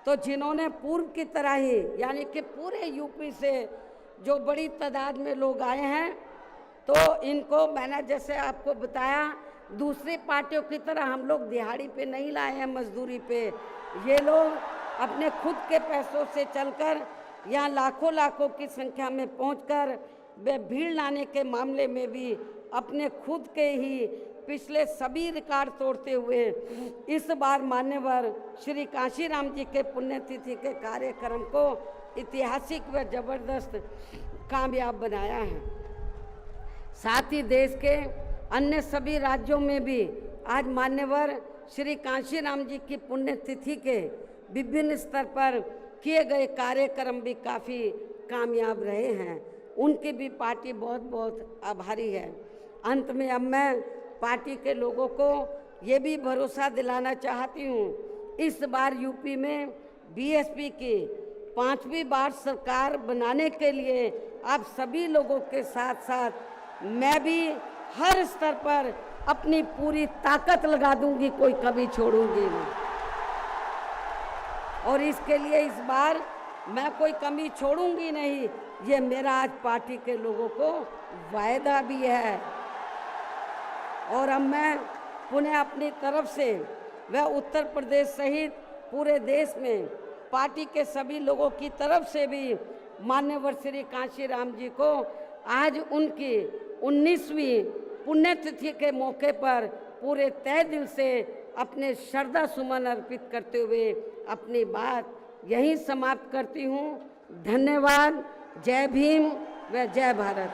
तो जिन्होंने पूर्व की तरह ही यानी कि पूरे यूपी से जो बड़ी तादाद में लोग आए हैं, तो इनको मैंने जैसे आपको बताया दूसरी पार्टियों की तरह हम लोग दिहाड़ी पे नहीं लाए हैं, मजदूरी पे। ये लोग अपने खुद के पैसों से चलकर यहाँ लाखों की संख्या में पहुंचकर वे भीड़ लाने के मामले में भी अपने खुद के ही पिछले सभी रिकॉर्ड तोड़ते हुए इस बार मान्यवर श्री कांशीराम जी के पुण्यतिथि के कार्यक्रम को ऐतिहासिक व जबरदस्त कामयाब बनाया है। साथ ही देश के अन्य सभी राज्यों में भी आज मान्यवर श्री कांशीराम जी की पुण्यतिथि के विभिन्न स्तर पर किए गए कार्यक्रम भी काफ़ी कामयाब रहे हैं। उनकी भी पार्टी बहुत आभारी है। अंत में अब मैं पार्टी के लोगों को ये भी भरोसा दिलाना चाहती हूँ, इस बार यूपी में बीएसपी की 5वीं बार सरकार बनाने के लिए आप सभी लोगों के साथ साथ मैं भी हर स्तर पर अपनी पूरी ताकत लगा दूंगी, कोई कभी छोड़ूंगी नहीं। और इसके लिए इस बार मैं कोई कमी छोड़ूंगी नहीं, ये मेरा आज पार्टी के लोगों को वायदा भी है। और अब मैं पुनः अपनी तरफ से व उत्तर प्रदेश सहित पूरे देश में पार्टी के सभी लोगों की तरफ से भी माननीय श्री कांशीराम जी को आज उनकी 19वीं पुण्यतिथि के मौके पर पूरे तहे दिल से अपने श्रद्धा सुमन अर्पित करते हुए अपनी बात यहीं समाप्त करती हूँ। धन्यवाद। जय भीम व जय भारत।